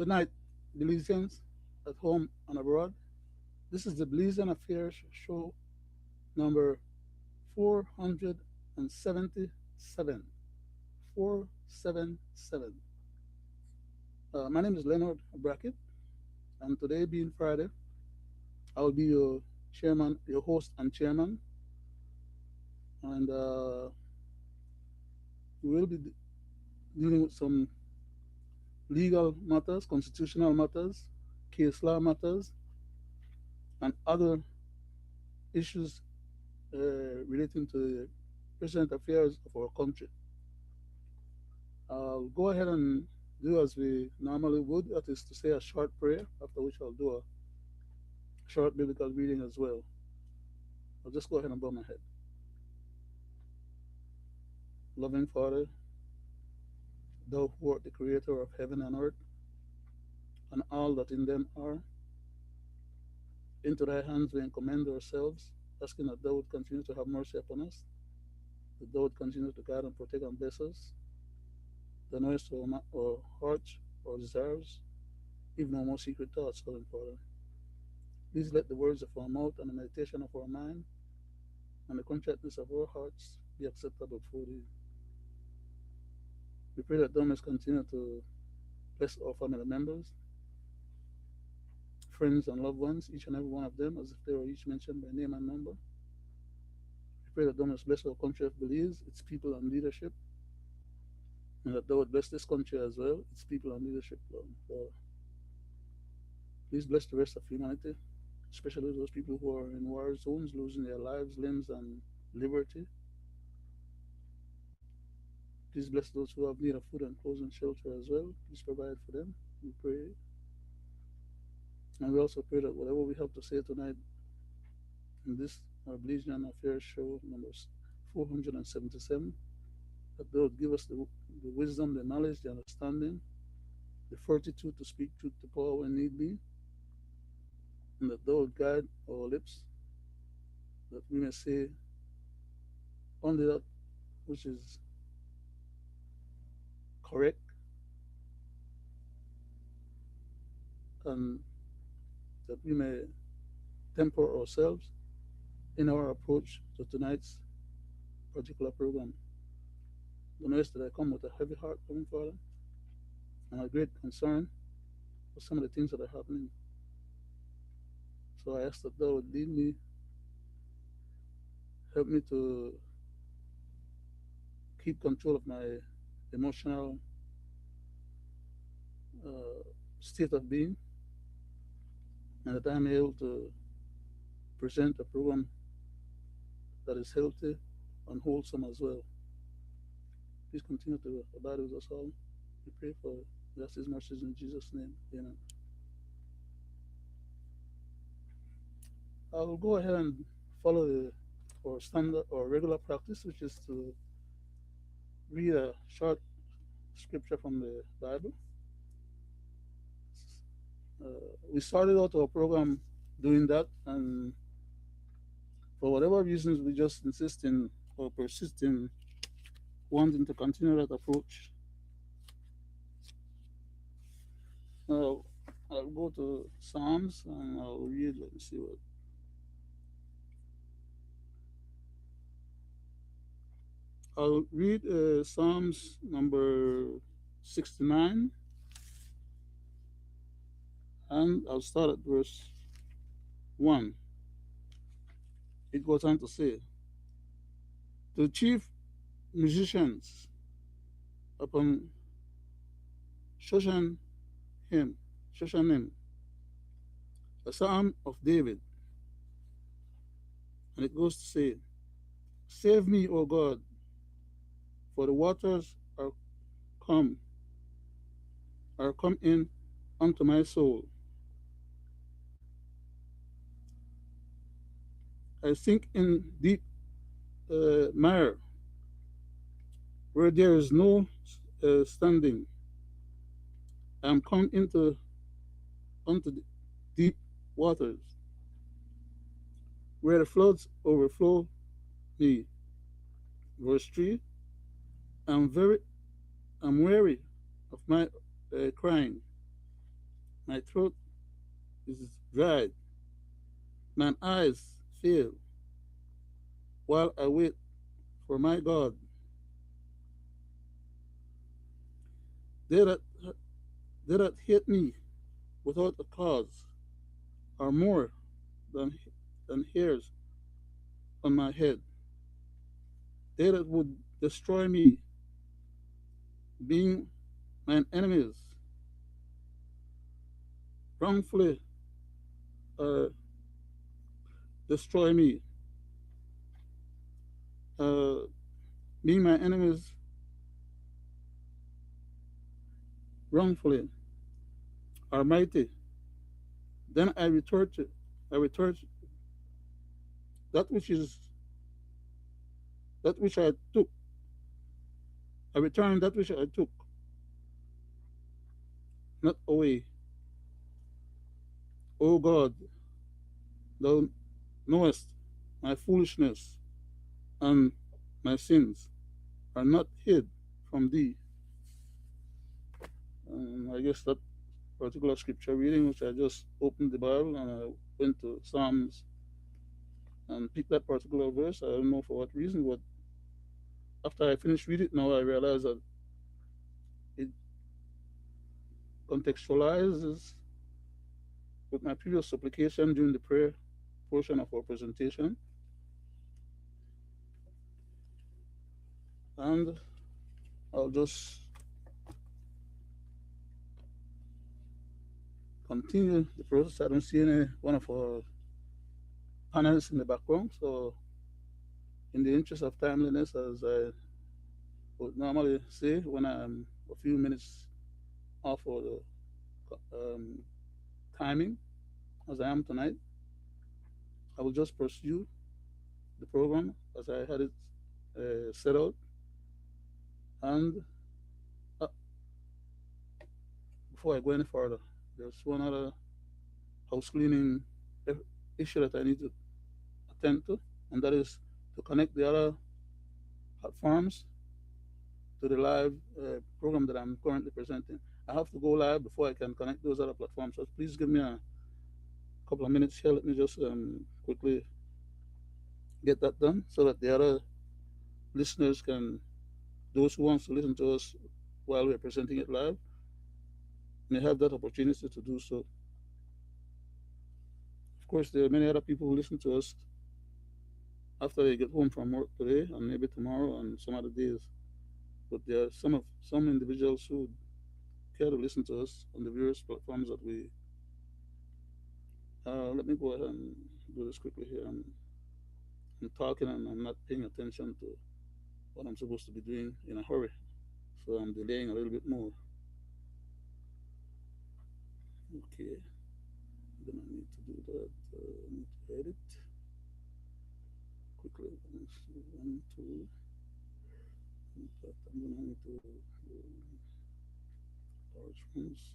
Good night, Belizeans at home and abroad. This is the Belizean Affairs Show number 477. 477. My name is Leonard Brackett, and today being Friday, I will be your chairman, your host and chairman, and we will be dealing with some legal matters, constitutional matters, case law matters, and other issues relating to the present affairs of our country. I'll go ahead and do as we normally would, that is to say a short prayer, after which I'll do a short biblical reading as well. I'll just go ahead and bow my head. Loving Father, thou who art the creator of heaven and earth, and all that in them are, into thy hands we commend ourselves, asking that thou would continue to have mercy upon us, that thou would continue to guide and protect and bless us, the knowledge to our hearts, our desires, even our most secret thoughts, Heavenly Father. Please let the words of our mouth and the meditation of our mind and the contentness of our hearts be acceptable before thee. We pray that thou mayest continue to bless our family members, friends, and loved ones, each and every one of them, as if they were each mentioned by name and number. We pray that thou mayest bless our country of Belize, its people and leadership, and that thou would bless this country as well, its people and leadership, Lord. Please bless the rest of humanity, especially those people who are in war zones, losing their lives, limbs, and liberty. Please bless those who have need of food and clothes and shelter as well. Please provide for them. We pray. And we also pray that whatever we have to say tonight in this, our Belizean Affairs Show number 477, that they would give us the wisdom, the knowledge, the understanding, the fortitude to speak truth to power when need be, and that they would guide our lips, that we may say only that which is correct, and that we may temper ourselves in our approach to tonight's particular program. The notice that I come with a heavy heart, Heavenly Father, and a great concern for some of the things that are happening. So I ask that thou would lead me, help me to keep control of my emotional uh, state of being, and that I am able to present a program that is healthy and wholesome as well. Please continue to abide with us all. We pray for justice, mercies in Jesus' name. Amen. I will go ahead and follow our standard or regular practice, which is to read a short scripture from the Bible. Uh, we started out our program doing that, and for whatever reasons, we just insist in or persist in wanting to continue that approach. Now, I'll go to Psalms and I'll read, let me see what. I'll read Psalms number 69, and I'll start at verse 1. It goes on to say, the chief musicians upon Shoshan hymn, Shoshanim, a psalm of David. And it goes to say, save me, O God, for the waters come, are come in unto my soul. I sink in deep mire, where there is no standing. I am come unto the deep waters, where the floods overflow me. Verse 3, I'm weary of my crying. My throat is dried. Mine eyes fail while I wait for my God. They that, they that hate me without a cause are more than, than hairs on my head. They that would destroy me, being mine enemies, wrongfully uh, destroy me, uh, being my enemies wrongfully are mighty. Then I retort that which is that which I took. I return that which I took, not away. O God, thou knowest my foolishness and my sins are not hid from thee. I guess that particular scripture reading, which I just opened the Bible and I went to Psalms and picked that particular verse. I don't know for what reason, but after I finished reading it, now I realize that it contextualizes with my previous supplication during the prayer portion of our presentation. And I'll just continue the process. I don't see any one of our panelists in the background, so in the interest of timeliness, as I would normally say when I'm a few minutes off of the timing, as I am tonight, I will just pursue the program as I had it set out. And uh, before I go any further, there's one other house cleaning issue that I need to attend to, and that is to connect the other platforms to the live program that I'm currently presenting. I have to go live before I can connect those other platforms. So please give me a couple of minutes here. Let me just quickly get that done so that the other listeners can, those who wants to listen to us while we're presenting it live, may have that opportunity to do so. Of course, there are many other people who listen to us after they get home from work today and maybe tomorrow and some other days. But there are some individuals who care to listen to us on the various platforms that we. Let me go ahead and do this quickly here. I'm talking and I'm not paying attention to what I'm supposed to be doing in a hurry, so I'm delaying a little bit more. Okay, then I need to do that. I need to edit quickly. One, two. In fact, I'm gonna need to large ones.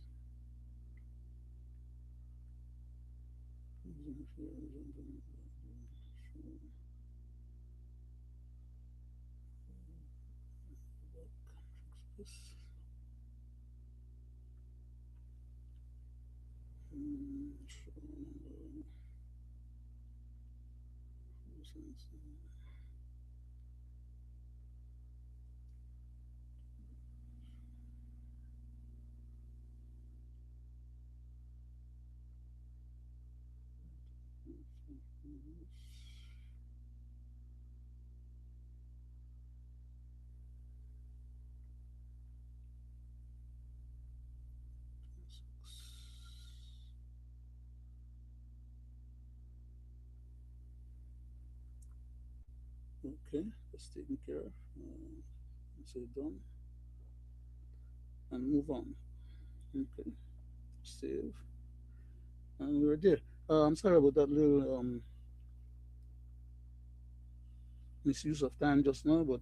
Okay, that's taken care of. Say done and move on. Okay, save. And we're there. I'm sorry about that little misuse of time just now, but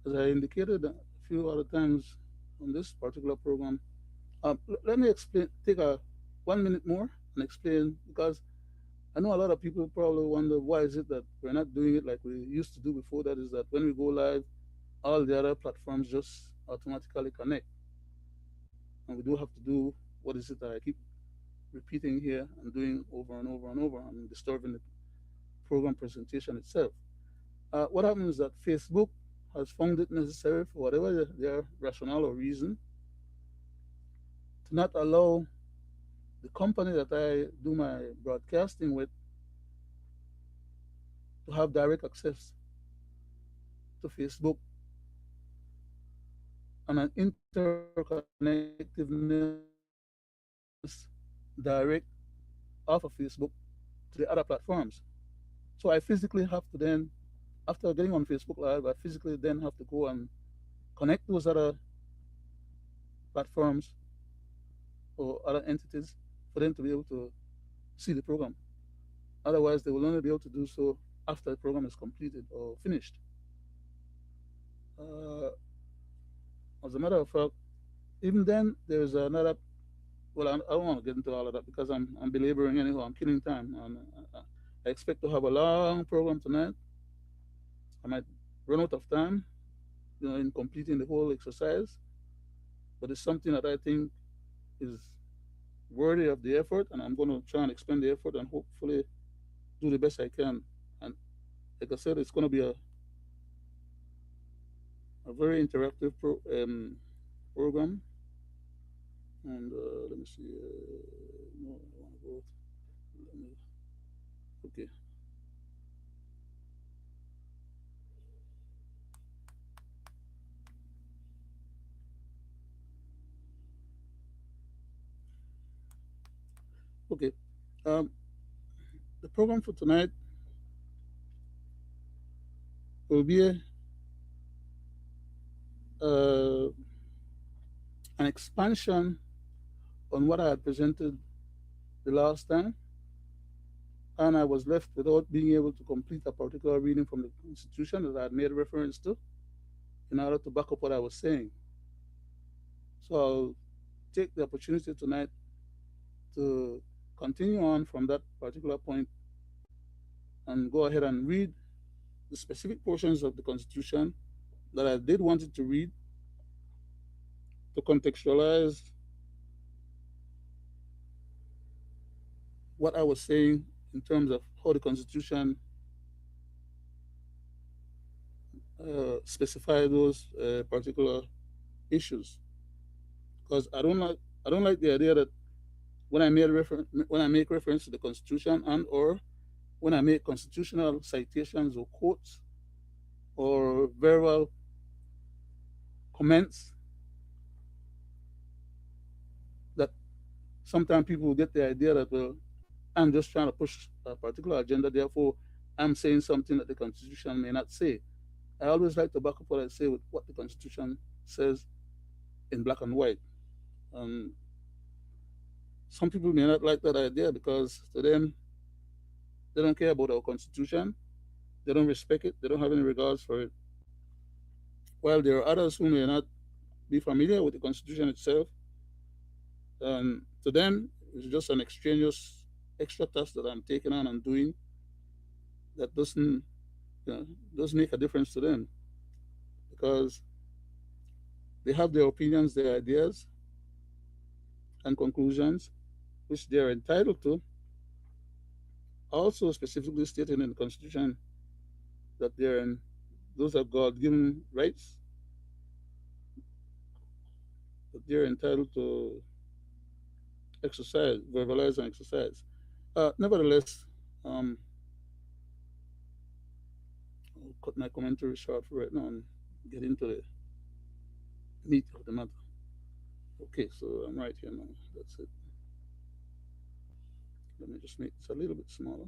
as I indicated a few other times on this particular program, let me explain. Take a 1 minute more and explain, because I know a lot of people probably wonder why is it that we're not doing it like we used to do before. That is that when we go live, all the other platforms just automatically connect, and we do have to do what is it that I keep repeating here and doing over and over and over and disturbing the program presentation itself. What happens is that Facebook has found it necessary for whatever their rationale or reason to not allow the company that I do my broadcasting with to have direct access to Facebook and an interconnectiveness direct off of Facebook to the other platforms. So I physically have to then, after getting on Facebook Live, I physically then have to go and connect those other platforms or other entities for them to be able to see the program. Otherwise, they will only be able to do so after the program is completed or finished. Uh, as a matter of fact, even then, there's another. Well, I don't want to get into all of that because I'm belaboring anyhow. I'm killing time, and I expect to have a long program tonight. I might run out of time, in completing the whole exercise, but it's something that I think is worthy of the effort, and I'm going to try and expend the effort and hopefully do the best I can. And like I said, it's going to be a very interactive program. And let me see. No, I want to go. Let me, okay. Okay. Um, the program for tonight will be uh, an expansion on what I had presented the last time, and I was left without being able to complete a particular reading from the Constitution that I had made reference to in order to back up what I was saying. So I'll take the opportunity tonight to continue on from that particular point and go ahead and read the specific portions of the Constitution that I did wanted to read to contextualize what I was saying in terms of how the Constitution specify those particular issues. Because I don't like the idea that when I make reference to the Constitution and or when I make constitutional citations or quotes or verbal comments, that sometimes people will get the idea that, well, I'm just trying to push a particular agenda, therefore I'm saying something that the Constitution may not say. I always like to back up what I say with what the Constitution says in black and white. Um, some people may not like that idea because to them, they don't care about our Constitution, they don't respect it, they don't have any regards for it. While there are others who may not be familiar with the Constitution itself, to them, it's just an extraneous extra task that I'm taking on and doing that doesn't make a difference to them because they have their opinions, their ideas, and conclusions, which they are entitled to. Also, specifically stated in the Constitution that those are God-given rights that they're entitled to exercise, verbalize, and exercise. Nevertheless, I'll cut my commentary short for right now and get into the meat of the matter. Okay, so I'm right here now. That's it. Let me just make this a little bit smaller.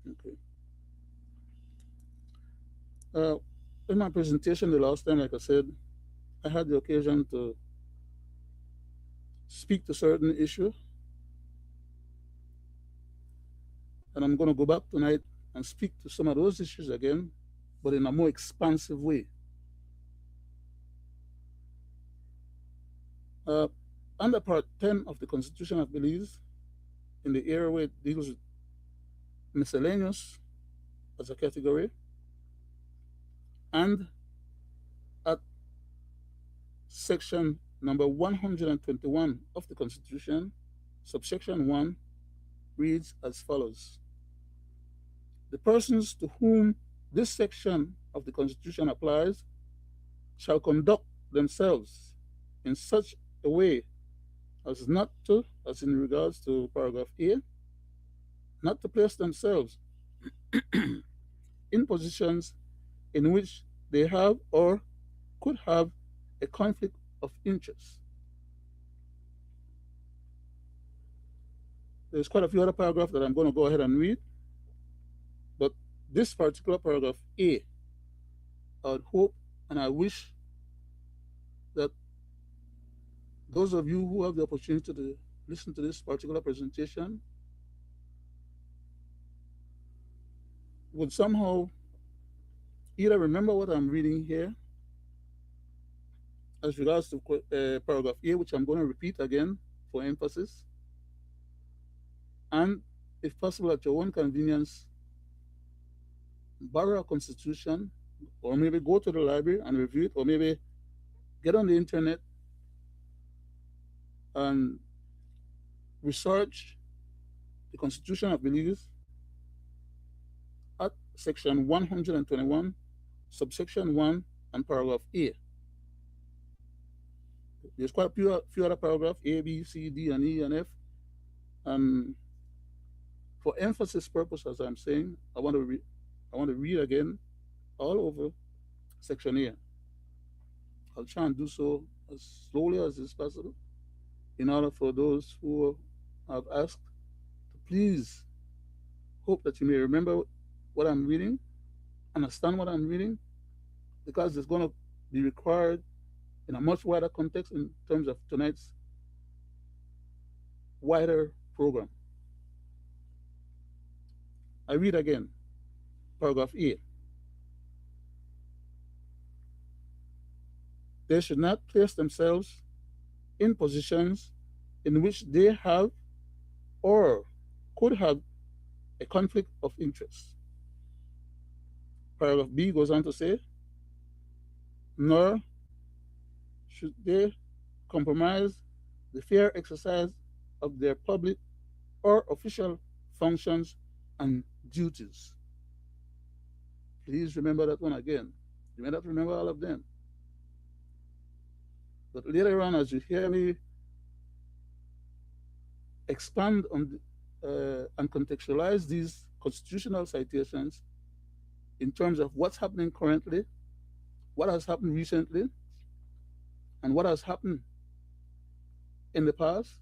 Okay. Uh, in my presentation the last time, like I said, I had the occasion to speak to certain issue, and I'm going to go back tonight and speak to some of those issues again, but in a more expansive way. Uh, Under Part 10 of the Constitution of Belize, in the area where it deals with miscellaneous as a category, and at section number 121 of the Constitution, subsection 1 reads as follows: the persons to whom this section of the Constitution applies shall conduct themselves in such a way as not to, as in regards to paragraph A, not to place themselves in positions in which they have or could have a conflict of interest. There's quite a few other paragraphs that I'm going to go ahead and read, but this particular paragraph A, I would hope and I wish that those of you who have the opportunity to listen to this particular presentation would somehow either remember what I'm reading here as regards to paragraph A, which I'm going to repeat again for emphasis, and if possible at your own convenience, borrow a constitution, or maybe go to the library and review it, or maybe get on the internet and research the Constitution of Belize at section 121, subsection 1, and paragraph A. There's quite a few other paragraphs, A, B, C, D, and E, and F. And for emphasis purpose, as I'm saying, I want to read again all over section A. I'll try and do so as slowly as is possible in order for those who have asked to please hope that you may remember what I'm reading, understand what I'm reading, because it's going to be required in a much wider context in terms of tonight's wider program. I read again, paragraph A. They should not place themselves in positions in which they have or could have a conflict of interest. Paragraph B goes on to say, nor should they compromise the fair exercise of their public or official functions and duties. Please remember that one again. You may not remember all of them. But later on, as you hear me expand on and contextualize these constitutional citations in terms of what's happening currently, what has happened recently, and what has happened in the past,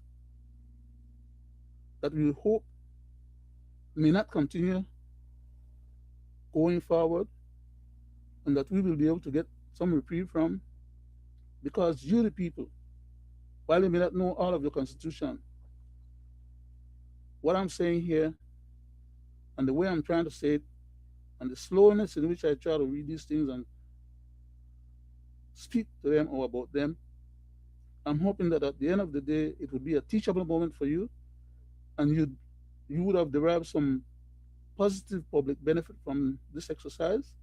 that we hope may not continue going forward, and that we will be able to get some reprieve from, because you, the people, while you may not know all of your constitution, what I'm saying here and the way I'm trying to say it, and the slowness in which I try to read these things and speak to them or about them, I'm hoping that at the end of the day, it would be a teachable moment for you, and you would have derived some positive public benefit from this exercise,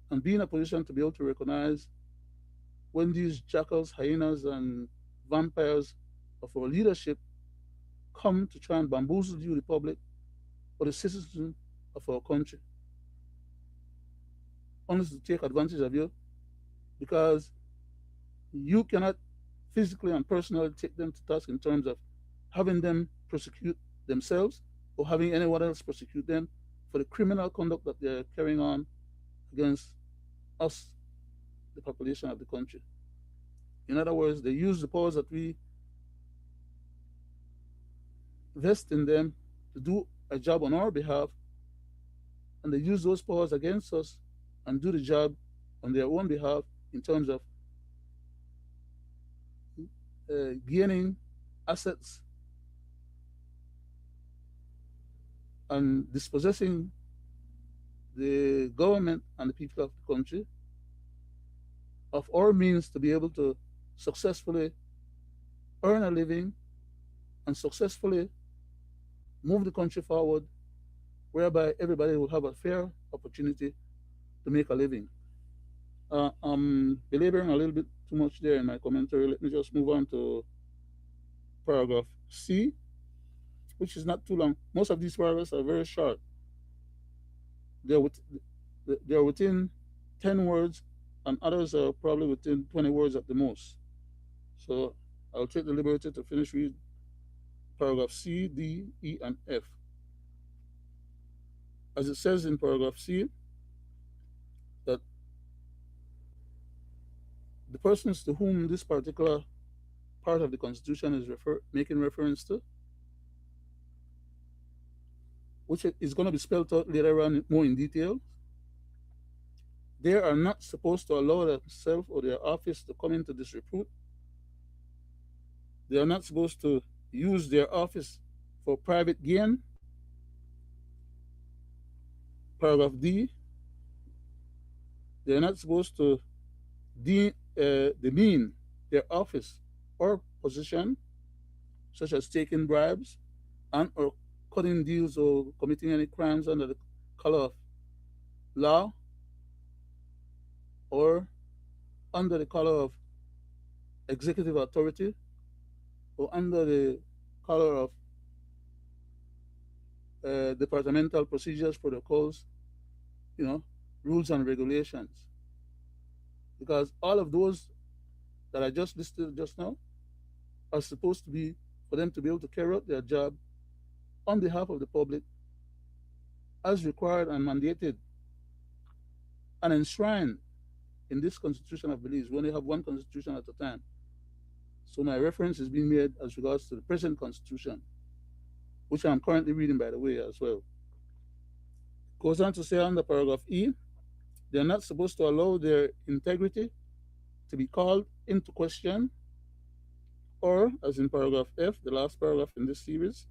and be in a position to be able to recognize when these jackals, hyenas, and vampires of our leadership come to try and bamboozle you, the public, or the citizens of our country, only to take advantage of you, because you cannot physically and personally take them to task in terms of having them prosecute themselves or having anyone else prosecute them for the criminal conduct that they're carrying on against us, the population of the country. In other words, they use the powers that we vest in them to do a job on our behalf, and they use those powers against us and do the job on their own behalf in terms of gaining assets and dispossessing the government and the people of the country of our means to be able to successfully earn a living and successfully move the country forward, whereby everybody will have a fair opportunity to make a living. I'm belaboring a little bit too much there in my commentary. Let me just move on to paragraph C. which is not too long. Most of these paragraphs are very short. They're with, they're within 10 words, and others are probably within 20 words at the most. So I'll take the liberty to finish read paragraph C, D, E, and F. As it says in paragraph C, that the persons to whom this particular part of the Constitution is making reference to, which is going to be spelled out later on more in detail, they are not supposed to allow themselves or their office to come into disrepute. They are not supposed to use their office for private gain. Paragraph D, they are not supposed to demean their office or position, such as taking bribes and or cutting deals or committing any crimes under the color of law or under the color of executive authority or under the color of departmental procedures, protocols, rules and regulations. Because all of those that I just listed just now are supposed to be for them to be able to carry out their job on behalf of the public as required and mandated and enshrined in this Constitution of Belize. We only have one constitution at a time. So my reference is being made as regards to the present constitution, which I'm currently reading, by the way, as well. Goes on to say under paragraph E, they're not supposed to allow their integrity to be called into question, or, as in paragraph F, the last paragraph in this series,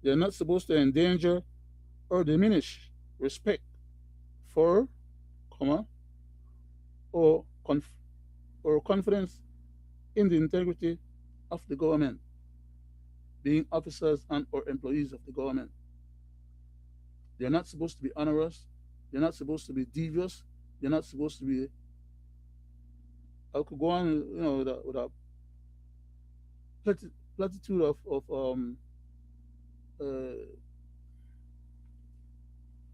they're not supposed to endanger or diminish respect for, or, or confidence in the integrity of the government, being officers and or employees of the government. They're not supposed to be onerous. They're not supposed to be devious. They're not supposed to be. I could go on, with a platitude of uh,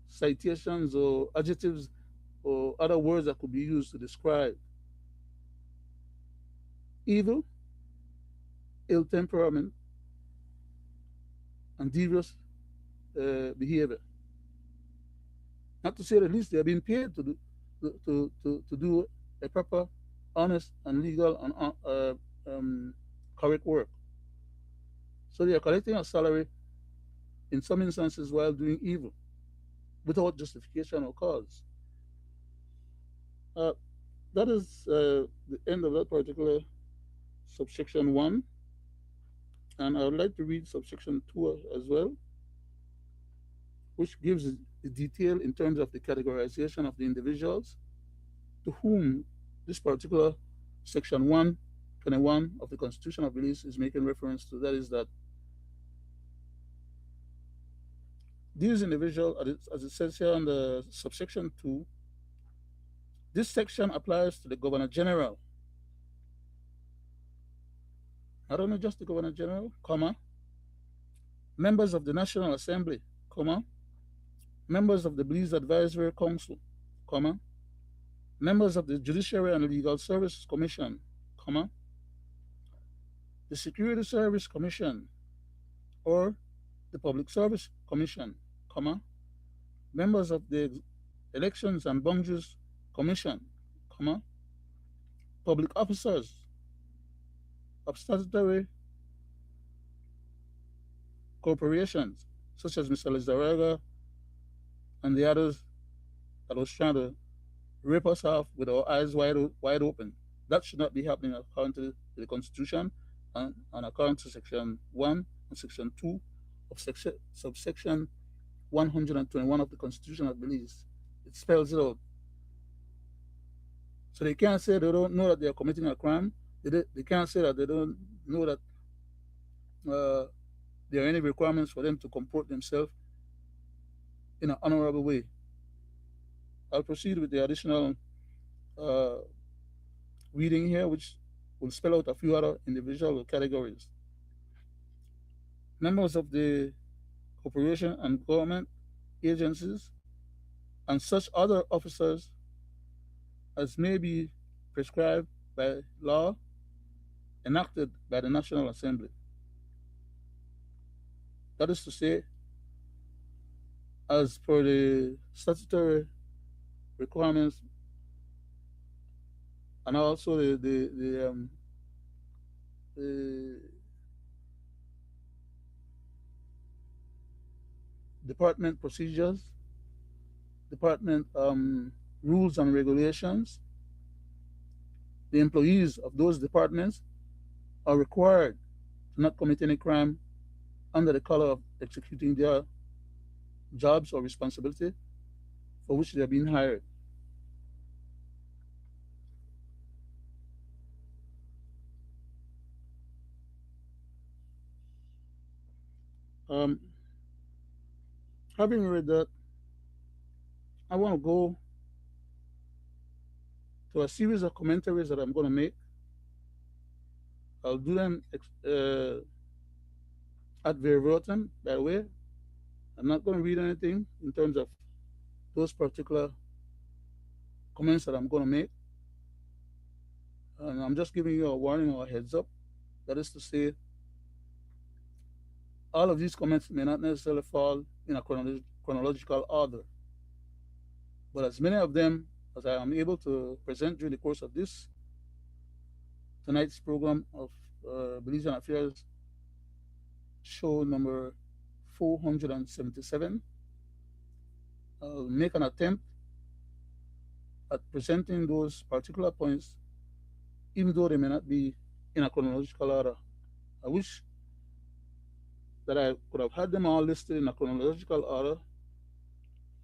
citations or adjectives or other words that could be used to describe evil, ill temperament, and devious behavior. Not to say the least, they are being paid to do a proper, honest, and legal and correct work. So they are collecting a salary in some instances while doing evil without justification or cause. Uh, that is the end of that particular subsection 1. And I would like to read subsection 2 as well, which gives the detail in terms of the categorization of the individuals to whom this particular section 121 of the Constitution of Belize is making reference to. That is that these individuals, as it says here under subsection 2, this section applies to the Governor General. Not only just the Governor General, members of the National Assembly, members of the Belize Advisory Council, members of the Judiciary and Legal Services Commission, the Security Service Commission or the Public Service Commission, members of the Elections and Boundaries Commission, public officers of statutory corporations such as Mr. Lizaraga and the others that was trying to rip us off with our eyes wide open. That should not be happening according to the Constitution and according to Section 1 and Section 2 of subsection 121 of the Constitution of Belize. It spells it out. So they can't say they don't know that they are committing a crime. They can't say that they don't know that there are any requirements for them to comport themselves in an honorable way. I'll proceed with the additional reading here, which will spell out a few other individual categories. Members of the corporation and government agencies, and such other officers as may be prescribed by law enacted by the National Assembly. That is to say, as per the statutory requirements and also the department procedures, department rules and regulations, the employees of those departments are required to not commit any crime under the color of executing their jobs or responsibility for which they are being hired. Um, Having read that, I want to go to a series of commentaries that I'm going to make. I'll do them ad verbatim, by the way. I'm not going to read anything in terms of those particular comments that I'm going to make. And I'm just giving you a warning or a heads up. That is to say, all of these comments may not necessarily fall in a chronological order, but as many of them as I am able to present during the course of this tonight's program of Belizean Affairs show number 477, I'll make an attempt at presenting those particular points, even though they may not be in a chronological order. I wish that I could have had them all listed in a chronological order,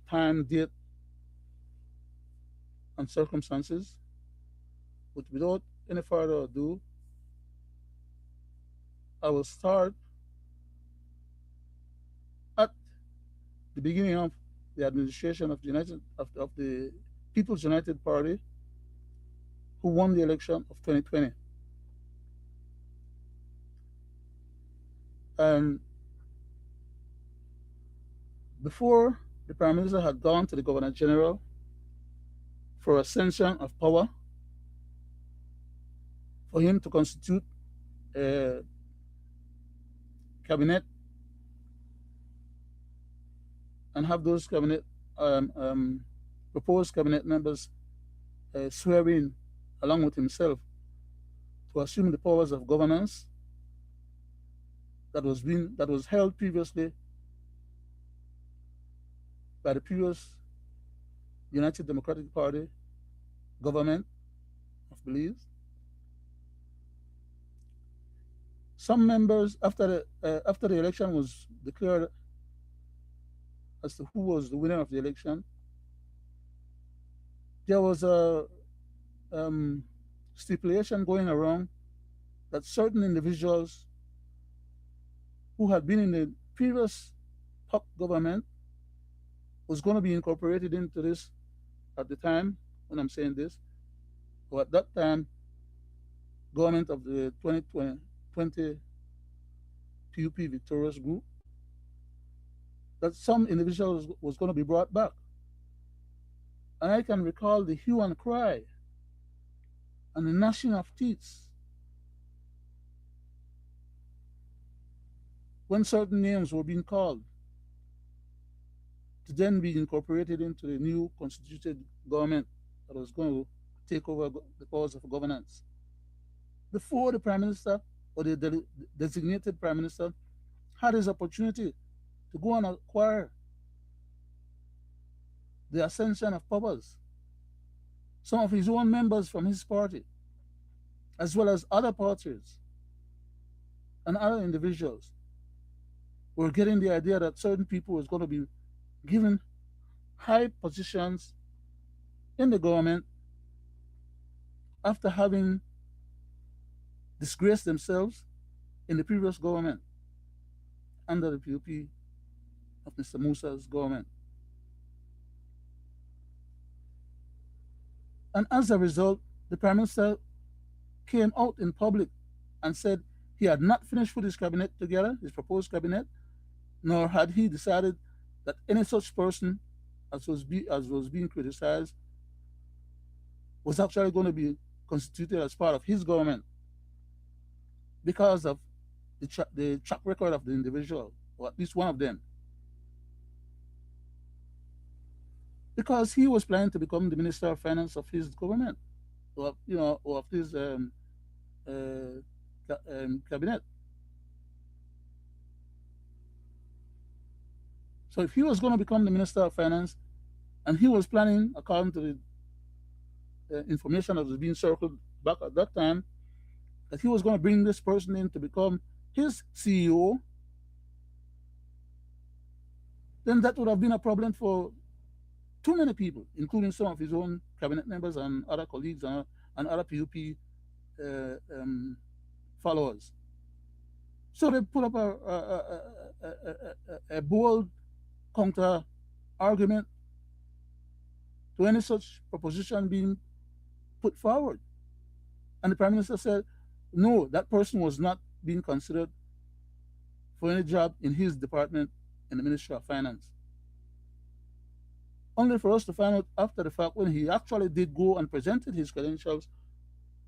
time, date, and circumstances. But without any further ado, I will start at the beginning of the administration of the People's United Party, who won the election of 2020. And before the Prime Minister had gone to the Governor General for ascension of power, for him to constitute a cabinet and have those proposed cabinet members swear in along with himself to assume the powers of governance that was held previously by the previous United Democratic Party government of Belize. Some members, after the election was declared as to who was the winner of the election, there was a stipulation going around that certain individuals who had been in the previous POC government was going to be incorporated into this at the time when I'm saying this, or at that time, government of the 2020 PUP victorious group, that some individuals was going to be brought back. And I can recall the hue and cry and the gnashing of teeth when certain names were being called to then be incorporated into the new constituted government that was going to take over the powers of governance. Before the Prime Minister or the designated Prime Minister had his opportunity to go and acquire the ascension of powers, some of his own members from his party, as well as other parties and other individuals, were getting the idea that certain people was going to be given high positions in the government after having disgraced themselves in the previous government under the PUP of Mr. Musa's government. And as a result, the Prime Minister came out in public and said he had not finished with his cabinet together, his proposed cabinet, nor had he decided that any such person as was being criticized was actually going to be constituted as part of his government because of the track record of the individual, or at least one of them, because he was planning to become the minister of finance of his government, or or of his uh, cabinet. So if he was going to become the minister of finance, and he was planning, according to the information that was being circled back at that time, that he was going to bring this person in to become his CEO, then that would have been a problem for too many people, including some of his own cabinet members and other colleagues and other PUP uh, um, followers. So they put up a bold counter argument to any such proposition being put forward. And the prime minister said, no, that person was not being considered for any job in his department in the Ministry of Finance. Only for us to find out after the fact, when he actually did go and presented his credentials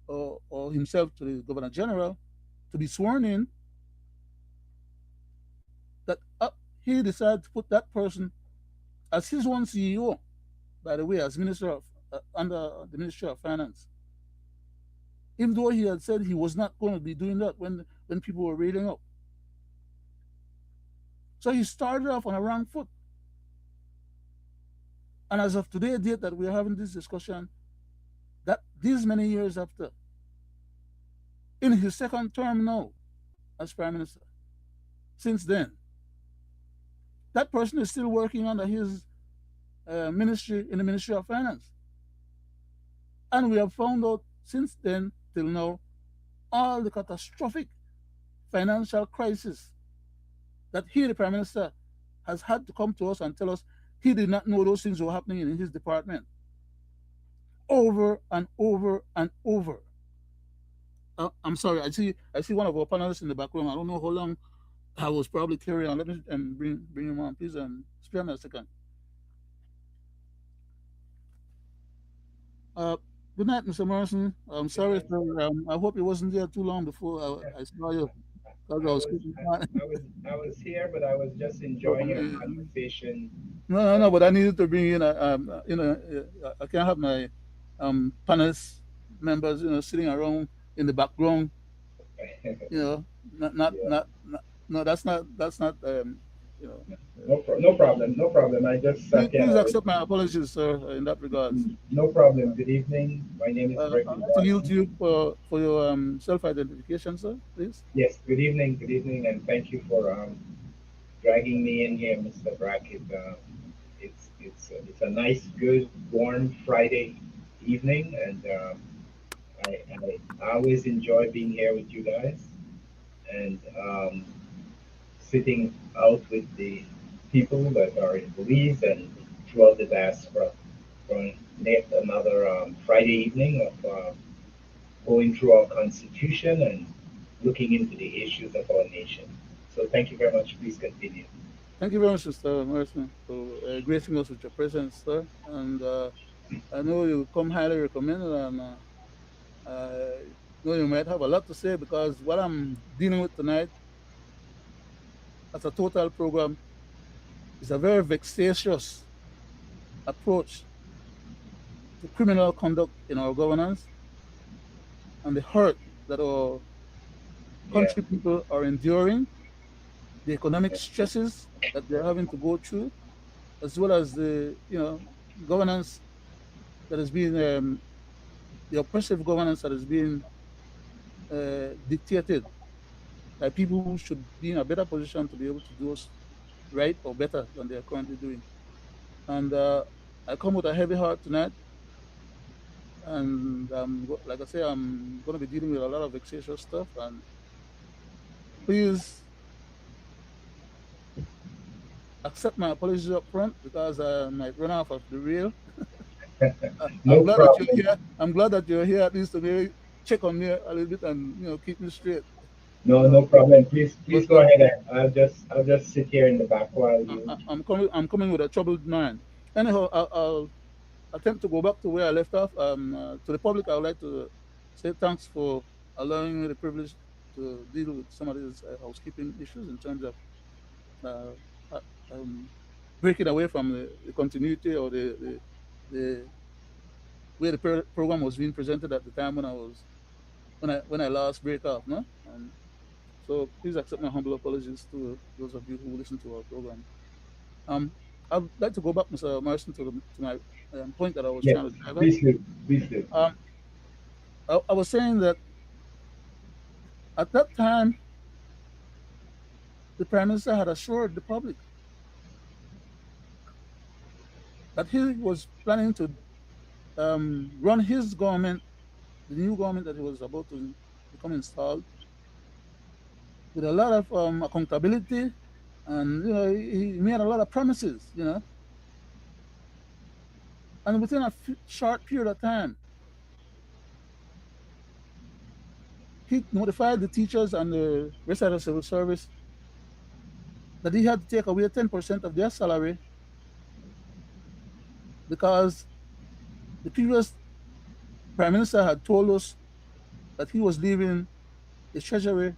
or himself to the Governor General to be sworn in, that he decided to put that person as his own CEO, by the way, as Minister of under the Ministry of Finance, even though he had said he was not going to be doing that when people were reading up. So he started off on a wrong foot. And as of today, date that we're having this discussion, that these many years after, in his second term now as prime minister, since then, that person is still working under his ministry in the Ministry of Finance. And we have found out since then till now all the catastrophic financial crisis that he, the prime minister, has had to come to us and tell us he did not know those things were happening in his department, over and over and over. I'm sorry, I see one of our panelists in the background. I don't know how long I was probably carrying on. Let me bring him on, please, and spare me a second. Uh, Good night, Mr. Morrison. I'm Good sorry, night, sir. sir. I hope it wasn't there too long before I saw you, because I I was was keeping on. I was here, but I was just So, enjoying your conversation. no, no, no. And But I needed to bring in, I can't have my panelists members, sitting around in the background, you know, not, not, yeah, not, not no, that's not, you know. no problem, no problem. I just kind Please of accept my apologies, sir, in that regards. no problem. Good evening. My name is I'd Gregory like to yield to Watson. you for your self-identification, sir, please. Yes, good evening, and thank you for dragging me in here, Mr. Brackett. It's a nice, good, warm Friday evening, and I always enjoy being here with you guys. And sitting out with the people that are in Belize and throughout the diaspora for yet another Friday evening of going through our Constitution and looking into the issues of our nation. So thank you very much. Please continue. Thank you very much, Mr. Morrison, for gracing us with your presence, sir. And I know you come highly recommended, and know you might have a lot to say, because what I'm dealing with tonight as a total program is a very vexatious approach to criminal conduct in our governance and the hurt that our Yeah, country people are enduring, the economic stresses that they're having to go through, as well as the governance that is being the oppressive governance that is being dictated by people who should be in a better position to be able to do us right or better than they are currently doing. And I come with a heavy heart tonight, and like I say, I'm going to be dealing with a lot of vexatious stuff. And please accept my apologies up front, because I might run off of the rail. I'm no glad that you're problem. here. I'm glad that you're here, at least to maybe check on me a little bit and keep me straight. No, Uh, no problem. Please, please go but ahead. I'll just sit here in the back while you. I'm coming with a troubled mind. Anyhow, I'll attempt to go back to where I left off. To the public, I would like to say thanks for allowing me the privilege to deal with some of these housekeeping issues in terms of uh, uh, um, breaking away from the continuity or the way the program was being presented at the time when I last break off. No, so please accept my humble apologies to those of you who listen to our program. Um, I'd like to go back, Mr. Morrison, to my point that I was Yes, trying to drive at. please do. Please do. Um, I was saying that at that time, the Prime Minister had assured the public that he was planning to run his government, the new government that he was about to become installed, with a lot of accountability, and he made a lot of promises, and within a short period of time, he notified the teachers and the rest of the civil service that he had to take away 10% of their salary because the previous prime minister had told us that he was leaving the treasury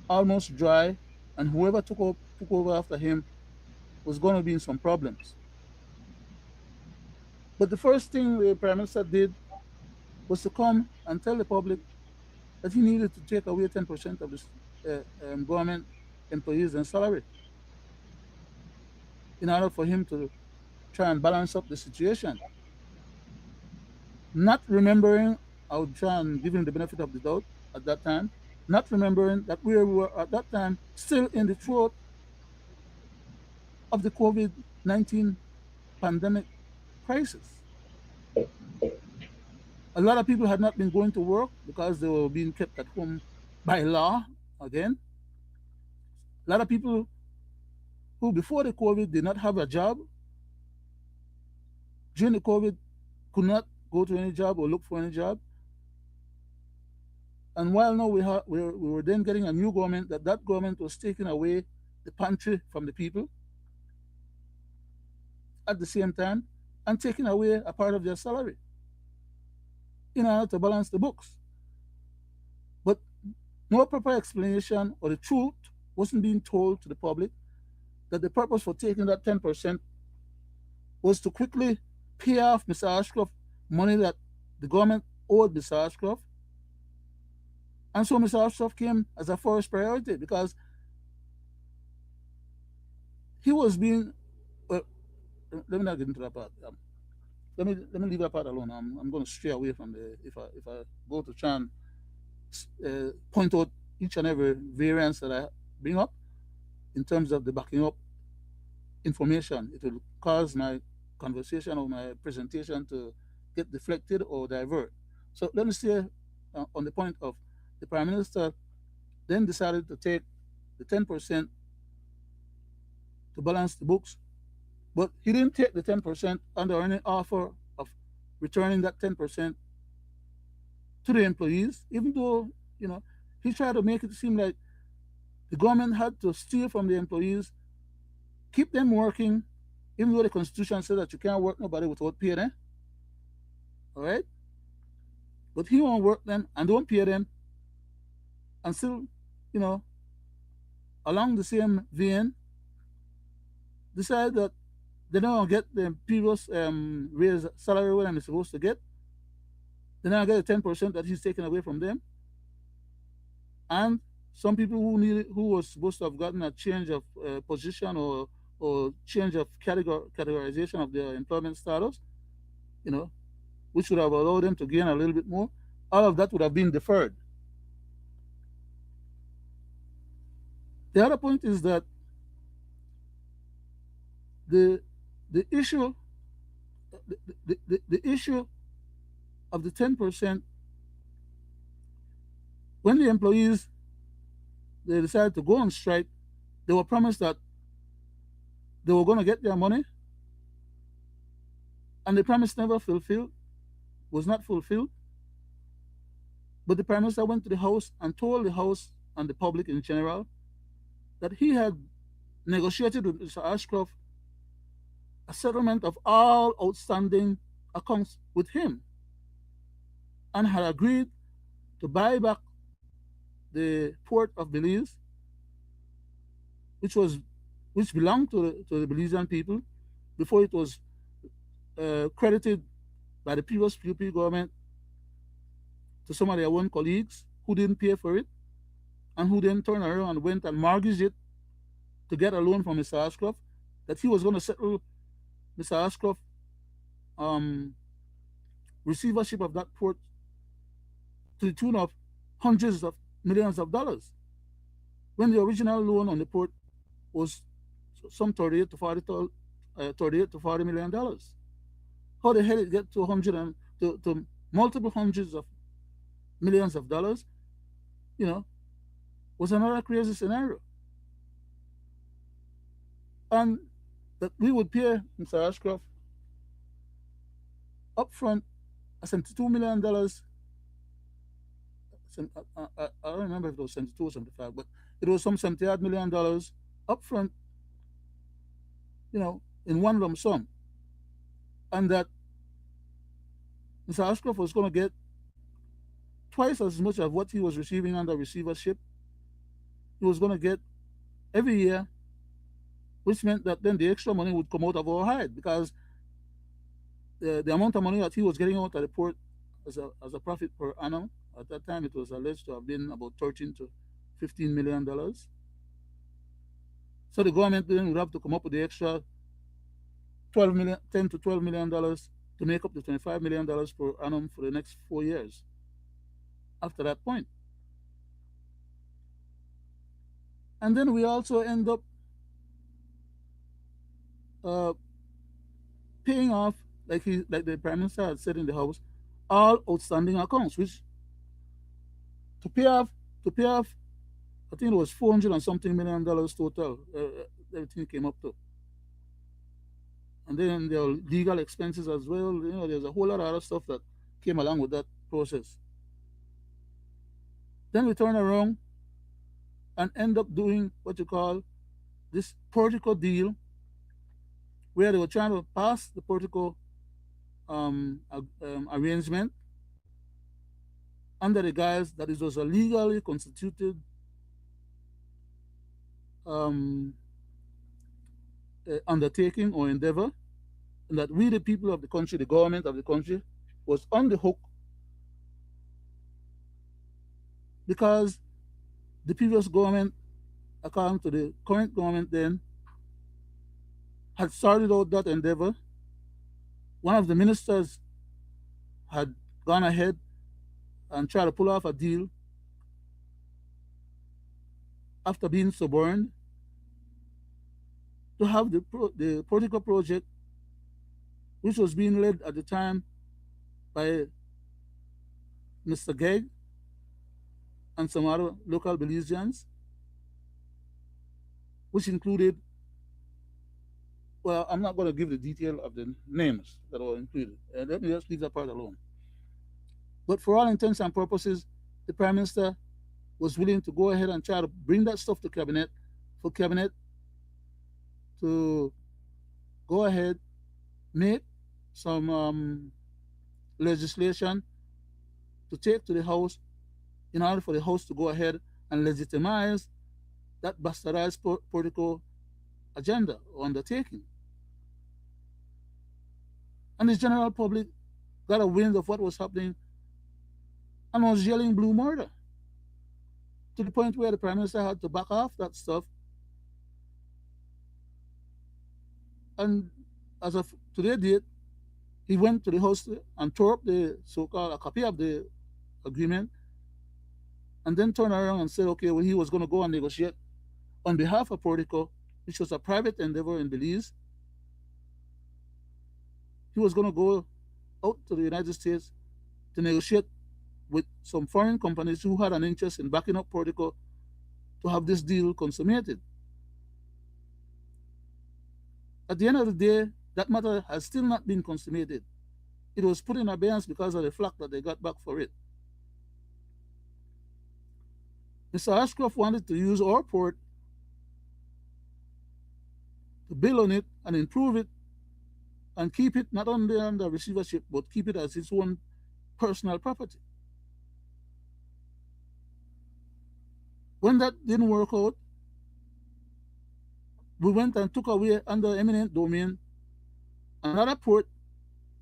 almost dry, and whoever took over after him was going to be in some problems. But the first thing the prime minister did was to come and tell the public that he needed to take away 10% of the government employees' and salary in order for him to try and balance up the situation. Not remembering, I would try and give him the benefit of the doubt at that time, not remembering that we were at that time still in the throat of the COVID 19 pandemic crisis. A lot of people had not been going to work because they were being kept at home by law again. A lot of people who before the COVID did not have a job, during the COVID could not go to any job or look for any job. And while now we were then getting a new government, that government was taking away the pantry from the people at the same time and taking away a part of their salary in order to balance the books. But no proper explanation or the truth wasn't being told to the public that the purpose for taking that 10% was to quickly pay off Mr. Ashcroft money that the government owed Mr. Ashcroft. And so Mr. Ashcroft came as a first priority because he was being. Well, let me not get into that part. Let me leave that part alone. I'm going to stray away from the if I go to try and point out each and every variance that I bring up in terms of the backing up information. It will cause my conversation or my presentation to get deflected or divert. So let me stay on the point of the prime minister then decided to take the 10% to balance the books, but he didn't take the 10% under any offer of returning that 10% to the employees, even though you know he tried to make it seem like the government had to steal from the employees, keep them working, even though the constitution says that you can't work nobody without paying them. All right, but he won't work them and don't pay them, and still, you know, along the same vein, decide that they don't get the previous raise salary when I'm supposed to get. They now get the 10% that he's taking away from them, and some people who was supposed to have gotten a change of position or change of categorization of their employment status, you know, which would have allowed them to gain a little bit more. All of that would have been deferred. The other point is that the the issue the issue of the 10%, when the employees they decided to go on strike, they were promised that they were going to get their money, and the promise never fulfilled, was not fulfilled. But the Prime Minister went to the House and told the House and the public in general that he had negotiated with Mr. Ashcroft a settlement of all outstanding accounts with him and had agreed to buy back the port of Belize, which was which belonged to the Belizean people before it was credited by the previous PUP government to some of their own colleagues who didn't pay for it and who then turned around and went and mortgaged it to get a loan from Mr. Ashcroft that he was going to settle Mr. Ashcroft um, receivership of that port to the tune of hundreds of millions of dollars, when the original loan on the port was some 38 to 40 million dollars. How the hell it get to 100 and to multiple hundreds of millions of dollars, you know, was another crazy scenario. And that we would pay Mr. Ashcroft upfront $72 million. I don't remember if it was 72 or 75, but it was some $78 million upfront, in one lump sum. And that Mr. Ashcroft was going to get twice as much of what he was receiving under receivership. He was going to get every year, which meant that then the extra money would come out of our hide, because the amount of money that he was getting out at the port as a profit per annum, at that time it was alleged to have been about $13 to $15 million. So the government then would have to come up with the extra 10 to $12 million to make up the $25 million per annum for the next 4 years after that point. And then we also end up paying off, like the Prime Minister had said in the House, all outstanding accounts, which to pay off, I think it was $400 and something million total. Everything came up to, and then there are legal expenses as well. There's a whole lot of other stuff that came along with that process. Then we turn around and end up doing what you call this Portico deal, where they were trying to pass the Portico arrangement under the guise that it was a legally constituted undertaking or endeavor, and that we, the people of the country, the government of the country, was on the hook because the previous government, according to the current government then, had started out that endeavor. One of the ministers had gone ahead and tried to pull off a deal after being suborned to have the Portico project, which was being led at the time by Mr. Gegg and some other local Belizeans, which included, well, I'm not going to give the detail of the names that were included. Let me just leave that part alone. But for all intents and purposes, the Prime Minister was willing to go ahead and try to bring that stuff to Cabinet, for Cabinet to go ahead, make some legislation to take to the House in order for the House to go ahead and legitimize that bastardized Portico agenda or undertaking. And the general public got a wind of what was happening and was yelling blue murder, to the point where the Prime Minister had to back off that stuff. And as of today's date, he went to the House and tore up the so-called a copy of the agreement, and then turned around and said, okay, well, he was going to go and negotiate on behalf of Portico, which was a private endeavor in Belize. He was going to go out to the United States to negotiate with some foreign companies who had an interest in backing up Portico to have this deal consummated. At the end of the day, that matter has still not been consummated. It was put in abeyance because of the flack that they got back for it. Mr. Ashcroft wanted to use our port to build on it and improve it and keep it not only under receivership but keep it as his own personal property. When that didn't work out, we went and took away under eminent domain another port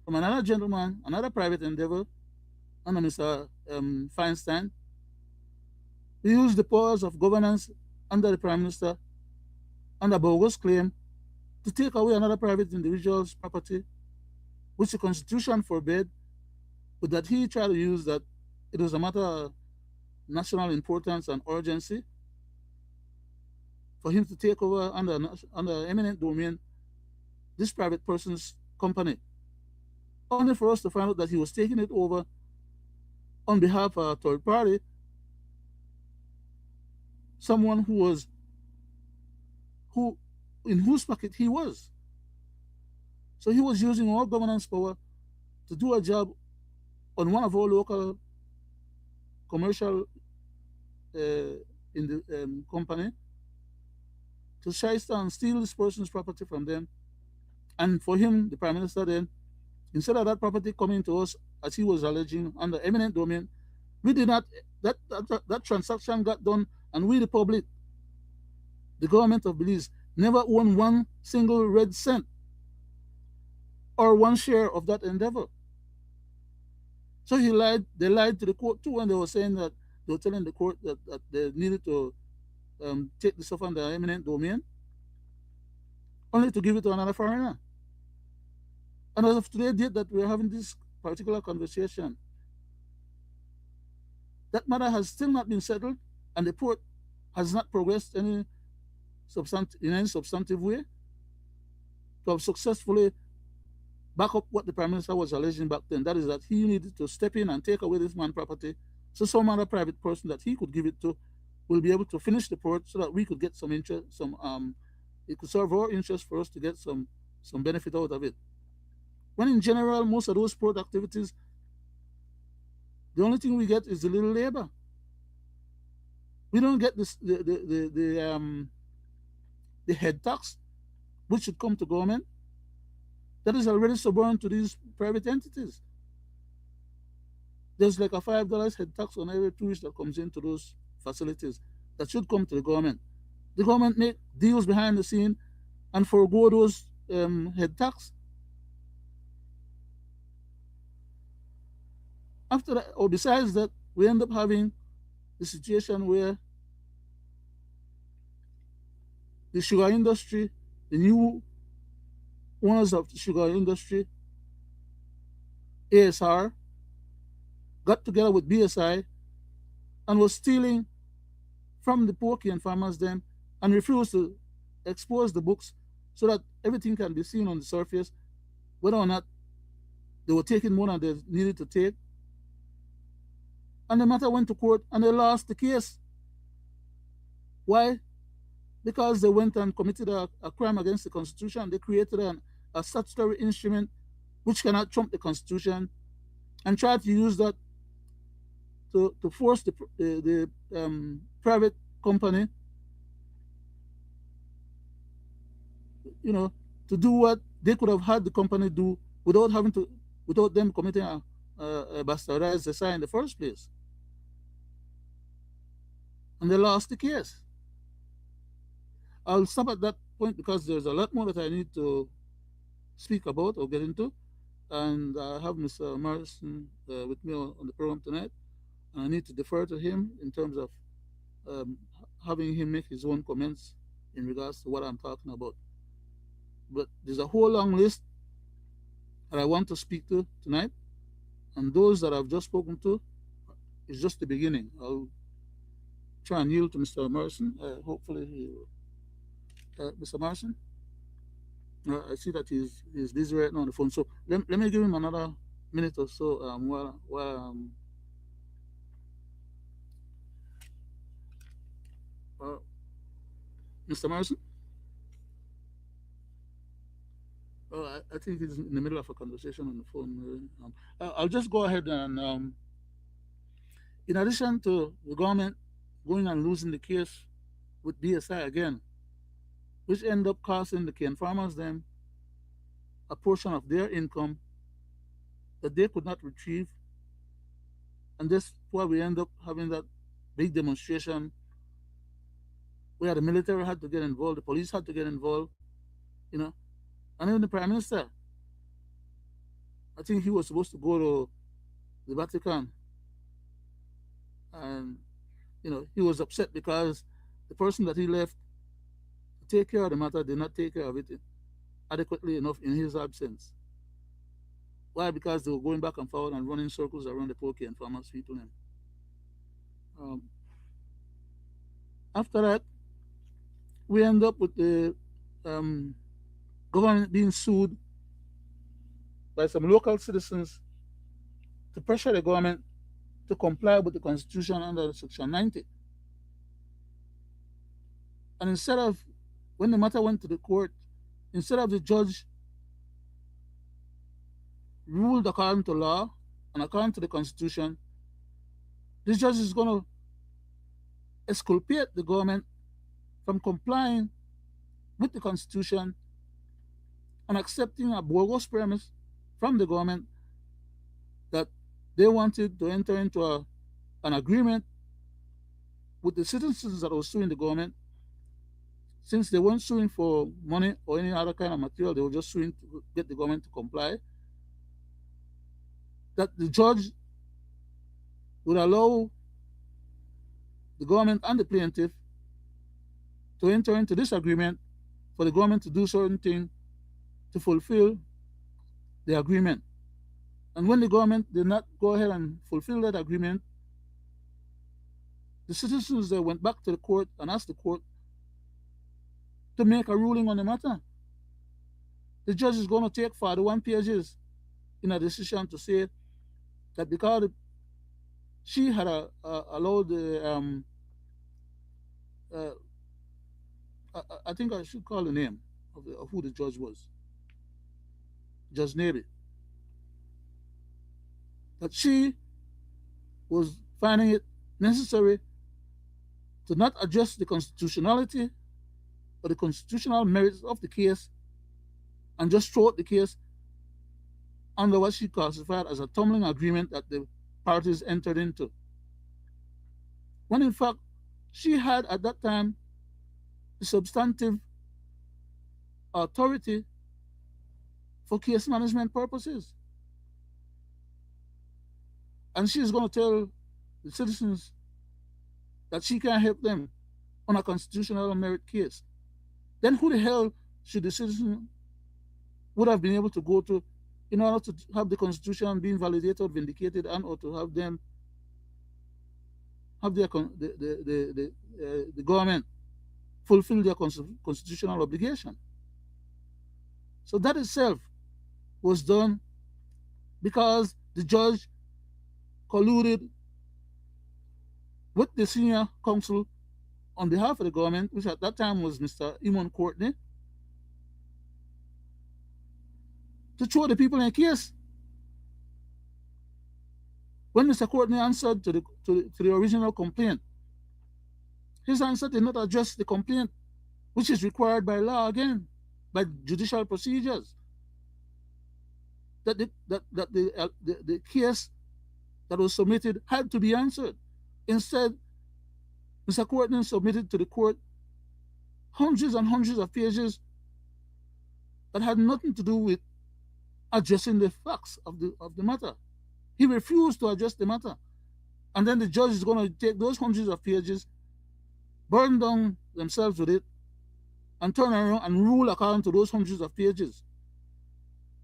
from another gentleman, another private endeavor under Mr. Feinstein. We used the powers of governance under the Prime Minister under bogus claim to take away another private individual's property, which the Constitution forbade, but that he tried to use that it was a matter of national importance and urgency for him to take over under eminent domain this private person's company, only for us to find out that he was taking it over on behalf of a third party, someone who in whose pocket he was. So he was using all governance power to do a job on one of our local commercial in the company to shyster and steal this person's property from them. And for him, the Prime Minister then, instead of that property coming to us, as he was alleging, under eminent domain, we did not, that transaction got done, and we, the public, the government of Belize, never owned one single red cent or one share of that endeavor. So they lied to the court too when they were saying that they were telling the court that they needed to take this off under eminent domain, only to give it to another foreigner. And as of today date that we're having this particular conversation, that matter has still not been settled, and the court has not progressed in any substantive way to have successfully back up what the Prime Minister was alleging back then. That is that he needed to step in and take away this man's property, so some other private person that he could give it to will be able to finish the port, so that we could get some interest, it could serve our interest for us to get some benefit out of it. When in general, most of those port activities, the only thing we get is the little labor. We don't get this the head tax, which should come to government, that is already suborned to these private entities. There's like a $5 head tax on every tourist that comes into those facilities that should come to the government. The government make deals behind the scene and forego those head tax. After that, or besides that, we end up having the situation where the sugar industry, the new owners of the sugar industry, ASR, got together with BSI and was stealing from the Porkian farmers then, and refused to expose the books so that everything can be seen on the surface, whether or not they were taking more than they needed to take. And the matter went to court and they lost the case. Why? Because they went and committed a crime against the Constitution. They created a statutory instrument which cannot trump the Constitution, and tried to use that to force the private company, to do what they could have had the company do without them committing a bastardized essay in the first place. And they lost the case. I'll stop at that point because there's a lot more that I need to speak about or get into. And I have Mr. Morrison with me on the program tonight. And I need to defer to him in terms of having him make his own comments in regards to what I'm talking about. But there's a whole long list that I want to speak to tonight. And those that I've just spoken to is just the beginning. I'll try and yield to Mr. Morrison. Hopefully he will. Mr. Morrison? I see that he's busy right now on the phone. So let me give him another minute or so while Mr. Morrison? Oh, I think he's in the middle of a conversation on the phone. I'll just go ahead and, in addition to the government going and losing the case with BSI again, which end up costing the cane farmers them a portion of their income that they could not retrieve. And that's why we end up having that big demonstration where the military had to get involved, the police had to get involved, you know, and even the prime minister. I think he was supposed to go to the Vatican, and he was upset because the person that he left to take care of the matter did not take care of it adequately enough in his absence. Why? Because they were going back and forward and running circles around the poor and farmers people. And um, after that, we end up with the um, government being sued by some local citizens to pressure the government to comply with the constitution under Section 90. And instead of, when the matter went to the court, instead of the judge ruled according to law and according to the constitution, this judge is going to exculpate the government from complying with the constitution and accepting a bogus premise from the government that they wanted to enter into an agreement with the citizens that were suing the government. Since they weren't suing for money or any other kind of material, they were just suing to get the government to comply, that the judge would allow the government and the plaintiff to enter into this agreement for the government to do certain things to fulfill the agreement. And when the government did not go ahead and fulfill that agreement, the citizens there went back to the court and asked the court to make a ruling on the matter. The judge is going to take 41 pages in a decision to say that because she had allowed the uh, I think I should call the name of who the judge was, Judge Navy, that she was finding it necessary to not address the constitutionality or the constitutional merits of the case and just throw out the case under what she classified as a tumbling agreement that the parties entered into. When in fact, she had at that time the substantive authority for case management purposes. And she's going to tell the citizens that she can't help them on a constitutional merit case. Then who the hell should the citizen would have been able to go to in order to have the constitution being validated, vindicated, and or to have them have their the government fulfill their constitutional obligation? So that itself was done because the judge colluded with the senior counsel on behalf of the government, which at that time was Mr. Eamon Courtney, to throw the people in a case. When Mr. Courtney answered to the original complaint, his answer did not address the complaint, which is required by law again, by judicial procedures. That the case that was submitted had to be answered. Instead, Mr. Courtney submitted to the court hundreds and hundreds of pages that had nothing to do with addressing the facts of the matter. He refused to address the matter. And then the judge is going to take those hundreds of pages, burn down themselves with it, and turn around and rule according to those hundreds of pages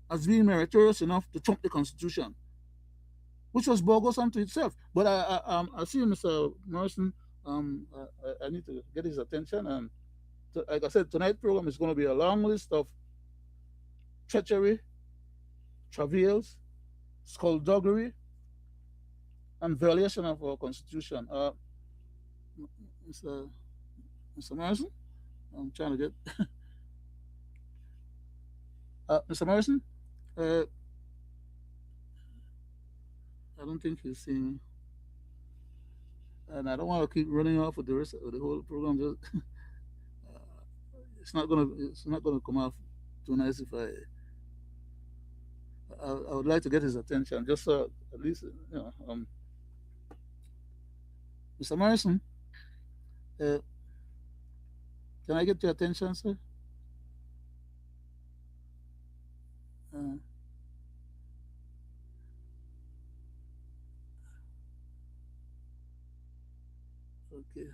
as being meritorious enough to trump the Constitution, which was bogus unto itself. But I see Mr. Morrison. I need to get his attention. And like I said, tonight's program is going to be a long list of treachery, travails, skullduggery, and violation of our Constitution. Mr. Morrison, I'm trying to get Mr. Morrison. I don't think he's seeing. and I don't want to keep running off with the rest of the whole program. Just it's not gonna come off too nice if I would like to get his attention just so at least Mr. Morrison, uh, can I get your attention, sir? Uh, okay.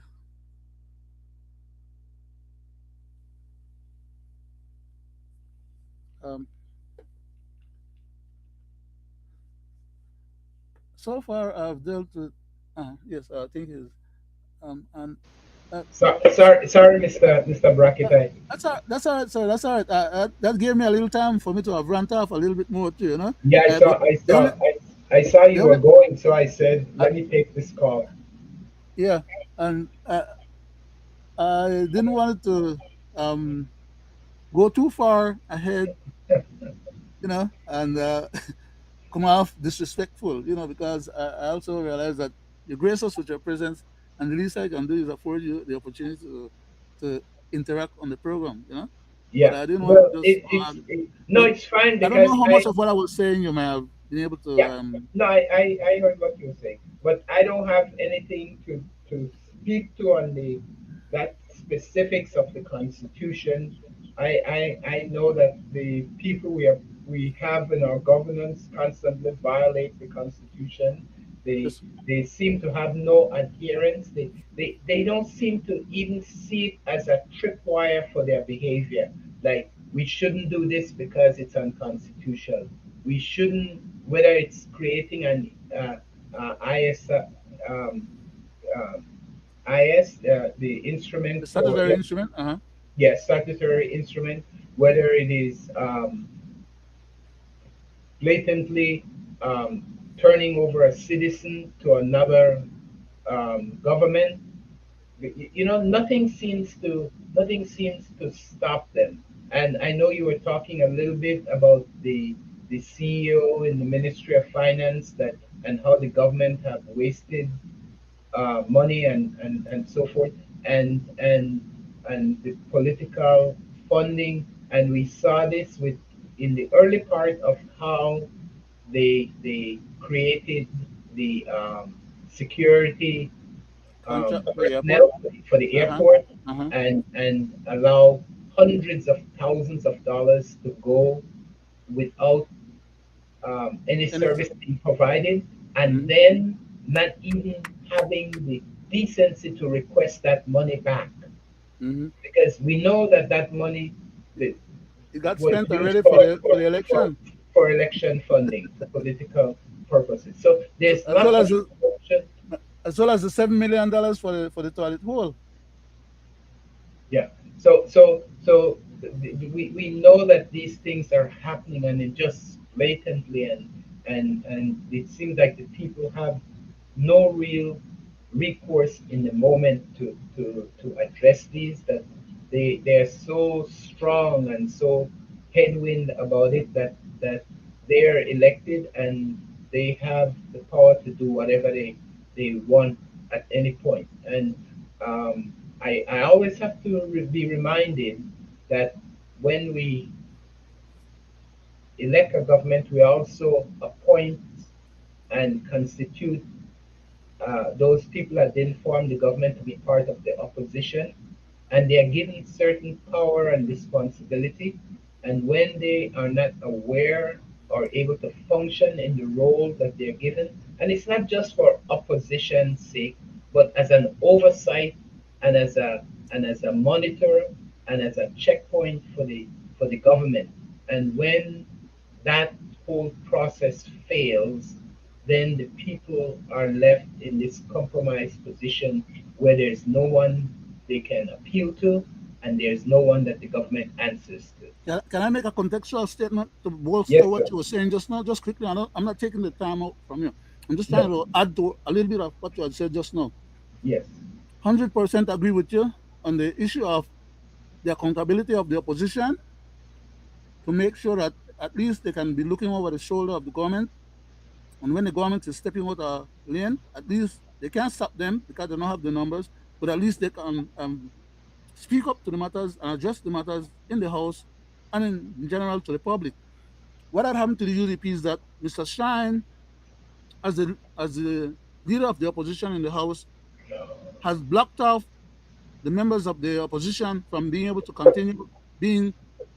Um, so far I've dealt with. Yes, I think is and uh, So, sorry, Mr. Brackett. that's all right, sir. That's all right. That gave me a little time for me to have rant off a little bit more too, you know. Yeah, But the only I saw the you were only going, so I said, uh, let me take this call. yeah, and I didn't want it to um go too far ahead, and come off disrespectful, because I also realize that you grace us with your presence, and the least I can do is afford you the opportunity to interact on the program. But Yeah. I didn't want Well, to just. no, But it's fine I don't because know how much of what I was saying you may have been able to. yeah, no, I heard what you were saying, but I don't have anything to speak to on that specifics of the Constitution. I know that the people we have in our governance constantly violate the Constitution. They Just, they seem to have no adherence. They don't seem to even see it as a tripwire for their behavior. Like we shouldn't do this because it's unconstitutional. We shouldn't, whether it's creating an IS, uh, IS, the the instrument for, statutory instrument. yes, statutory instrument, whether it is blatantly turning over a citizen to another government. Nothing seems to stop them. And I know you were talking a little bit about the CEO in the Ministry of Finance, that and how the government have wasted money and so forth, and the political funding. And we saw this with in the early part of how they created the security Contract for the airport. personnel for the Uh huh. airport, Uh huh. and allow hundreds of thousands of dollars to go without any Anything. service being provided, and Mm-hmm. then not even having the decency to request that money back, Mm-hmm. because we know that that money that It got was spent used already for the election, for election funding for political purposes. So so, there's as well lots of as the, corruption. $7 million for the toilet hole. Yeah. So we know that these things are happening, and it just blatantly, and it seems like the people have no real recourse in the moment to address these, that they're so strong and so headwind about it, that they're elected and they have the power to do whatever they want at any point. And um, I always have to be reminded that when we elect a government, we also appoint and constitute those people that didn't form the government to be part of the opposition, and they are given certain power and responsibility. And when they are not aware or able to function in the role that they're given, and it's not just for opposition's sake, but as an oversight, and as a monitor, and as a checkpoint for the government. And when that whole process fails, then the people are left in this compromised position where there's no one they can appeal to, and there's no one that the government answers to. Can I make a contextual statement to bolster Yes, what sir. you were saying just now? Just quickly, I'm not taking the time out from you. I'm just trying No. to add to a little bit of what you had said just now. Yes. 100% agree with you on the issue of the accountability of the opposition to make sure that at least they can be looking over the shoulder of the government. And when the government is stepping out a lane, at least They can't stop them because they don't have the numbers, but at least they can speak up to the matters and address the matters in the House and in general to the public. What had happened to the UDP is that Mr. Shine, as the leader of the opposition in the House, has blocked off the members of the opposition from being able to continue being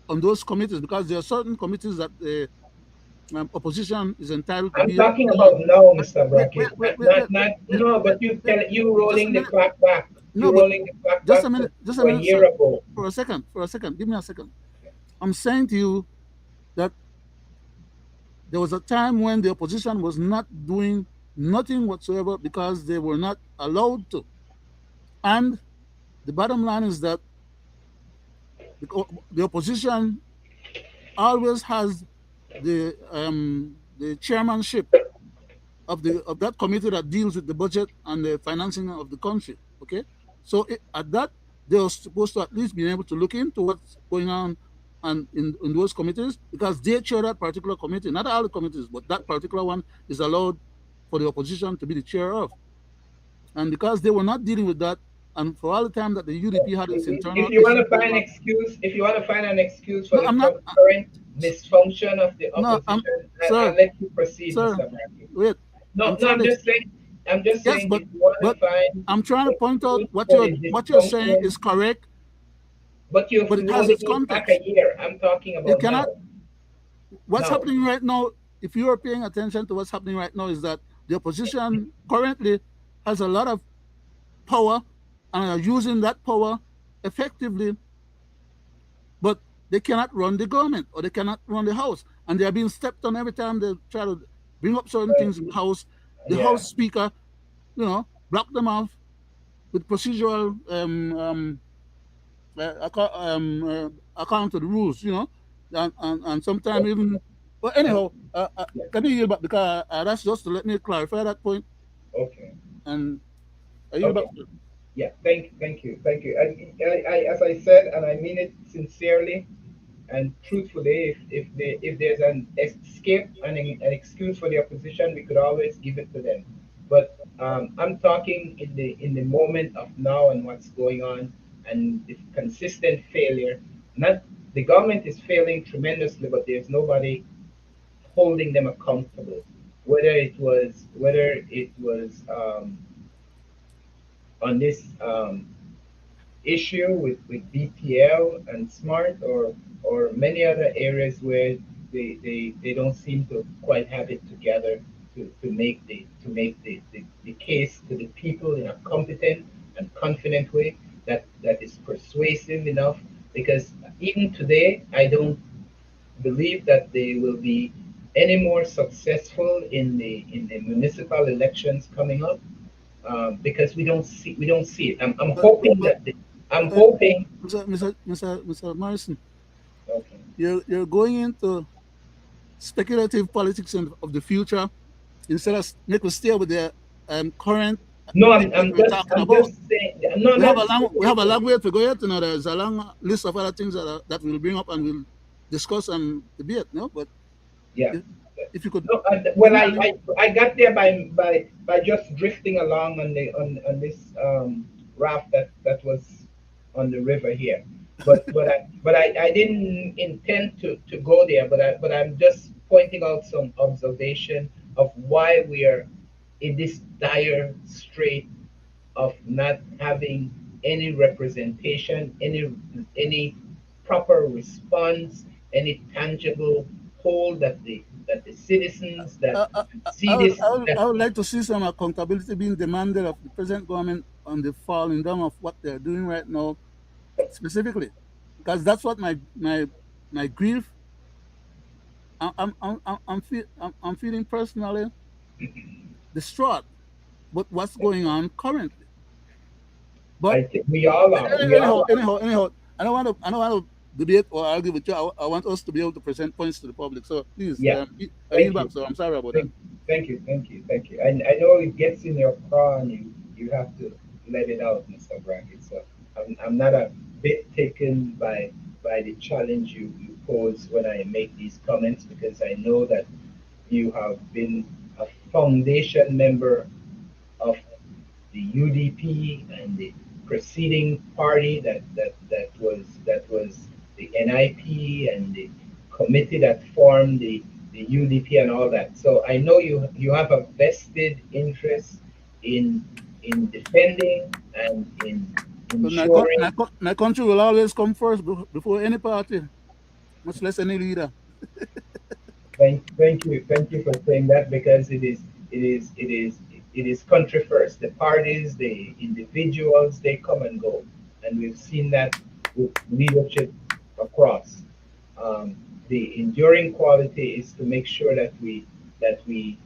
on those committees because there are certain committees that the opposition is entitled to I'm be talking on. about now, Wait, Mr. wait, wait, Brackett. wait, wait, Not, wait, not, wait, no, wait, but you wait, tell you just a rolling the minute. clock back. No, You but rolling the clock just back a minute, just a to a minute, year sir. ago. For a second, give me a second. I'm saying to you that there was a time when the opposition was not doing nothing whatsoever because they were not allowed to. And the bottom line is that the opposition always has the chairmanship of that committee that deals with the budget and the financing of the country. Okay, so at that they are supposed to at least be able to look into what's going on and in those committees because they chair that particular committee. Not all the committees, but that particular one is allowed for the opposition to be the chair of. And because they were not dealing with that, and for all the time that the UDP had its internal If you want issues to going find on, excuse, if you want to find an excuse for no, the I'm not. current dysfunction of the No, I'm, opposition, sir, I'll let you proceed, sir. Mr. Brackett. Wait, No, I'm no, trying to. I'm just Yes, saying, if you want to but find I'm trying to point out excuse for the what you're saying dysfunction, is correct, but you're but it has rolling its it back context. a year. I'm talking You about now. cannot. What's Now, happening right now, if you are paying attention to what's happening right now, is that the opposition currently has a lot of power and are using that power effectively, but they cannot run the government or they cannot run the house, and they are being stepped on every time they try to bring up certain uh, things in the house. The yeah, house speaker, block them off with procedural according to the rules, and sometimes even. But anyhow, yeah, can you yield back because that's just to let me clarify that point, okay, and I yield back. okay. Yeah, thank you, thank you. As I said, and I mean it sincerely and truthfully, if there's an escape and an excuse for the opposition, we could always give it to them. But I'm talking in the moment of now and what's going on and the consistent failure. Not the government is failing tremendously, but there's nobody holding them accountable. Whether it was on this issue with BPL and Smart or many other areas where they don't seem to quite have it together to make the case to the people in a competent and confident way that is persuasive enough because even today I don't believe that they will be any more successful in the municipal elections coming up because we don't see it. I'm But hoping but that I'm hoping. Mr. Morrison, Okay. you're going into speculative politics of the future instead of make us stay with the current No, things that we're talking I'm about. just saying. No, I'm not We have a speculating. long way to go yet. There's a long list of other things that we'll bring up and we'll discuss and debate. No, but Yeah. if, if you could No, give well, me I got there by just drifting along on this raft that was on the river here, but I didn't intend to go there, but I'm just pointing out some observation of why we are in this dire strait of not having any representation, any proper response, any tangible hold that the citizens that see this that I would like to see some accountability being demanded of the present government on the falling down of what they're doing right now, specifically, because that's what my grief. I'm feeling personally distraught with what's going on currently. But I think we all are. We all are. anyhow, I don't want to debate or argue with you. I want us to be able to present points to the public. So please, Yeah. I yield Thank back. you. So I'm sorry about that. Thank you. Thank you. Thank you. And I know it gets in your craw and you have to let it out, Mr. Brackett. So I'm not a bit taken by the challenge you pose when I make these comments because I know that you have been a foundation member of the UDP and the preceding party that was the NIP and the committee that formed the UDP and all that. So I know you have a vested interest in defending and in But ensuring. my country will always come first before any party, much less any leader. Thank you for saying that because it is country first. The parties, the individuals, they come and go, and we've seen that with leadership across. Um, the enduring quality is to make sure that we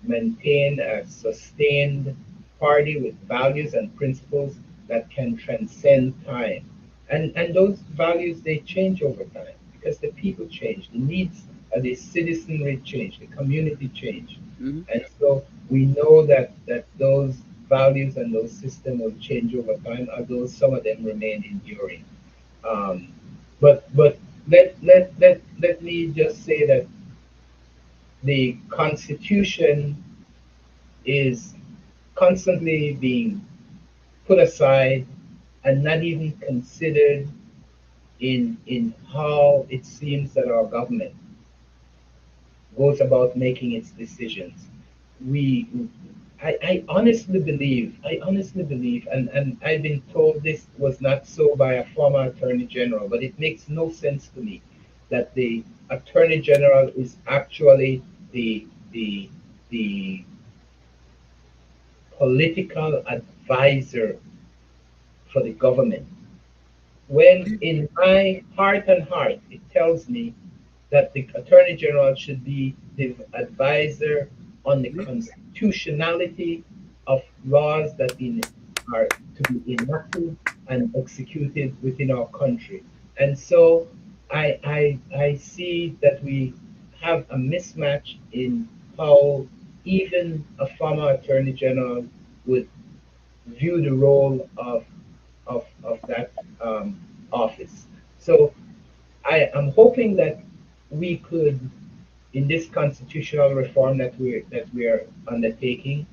maintain a sustained party with values and principles that can transcend time. And those values they change over time because the people change, the needs of the citizenry change, the community change. Hmm. And so we know that those values and those systems will change over time, although some of them remain enduring. Um, but let me just say that the Constitution is constantly being put aside and not even considered in how it seems that our government goes about making its decisions. We I honestly believe, and I've been told this was not so by a former attorney general, but it makes no sense to me that the attorney general is actually the the political advisor for the government. When in my heart and heart, it tells me that the Attorney General should be the advisor on the Le- constitutionality of laws are to be enacted and executed within our country. And so I see that we have a mismatch in how even a former Attorney General would view the role of that office. So I am hoping that we could, in this constitutional reform that we are undertaking,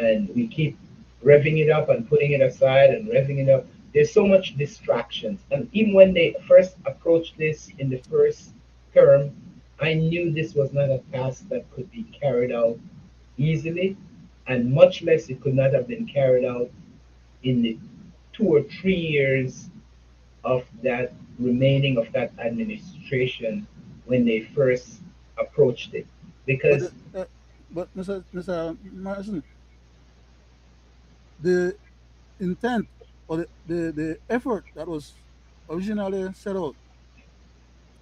and we keep revving it up and putting it aside and revving it up. There's so much distractions, and even when they first approached this in the first term, I knew this was not a task that could be carried out easily, and much less it could not have been carried out in the 2 or 3 years of that remaining of that administration when they first approached it. but Because but Mr. Morrison, the intent or the effort that was originally set out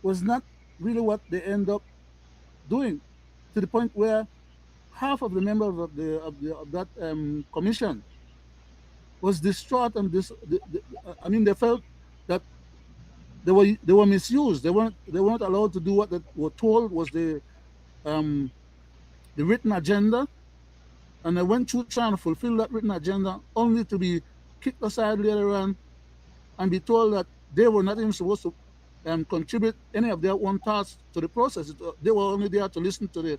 was not really what they end up doing, to the point where half of the members of that commission was distraught and I mean, they felt that they were misused. They weren't allowed to do what they were told was um, the written agenda, and they went through trying to fulfill that written agenda, only to be kicked aside later on and be told that they were not even supposed to contribute any of their own thoughts to the process. They were only there to listen to the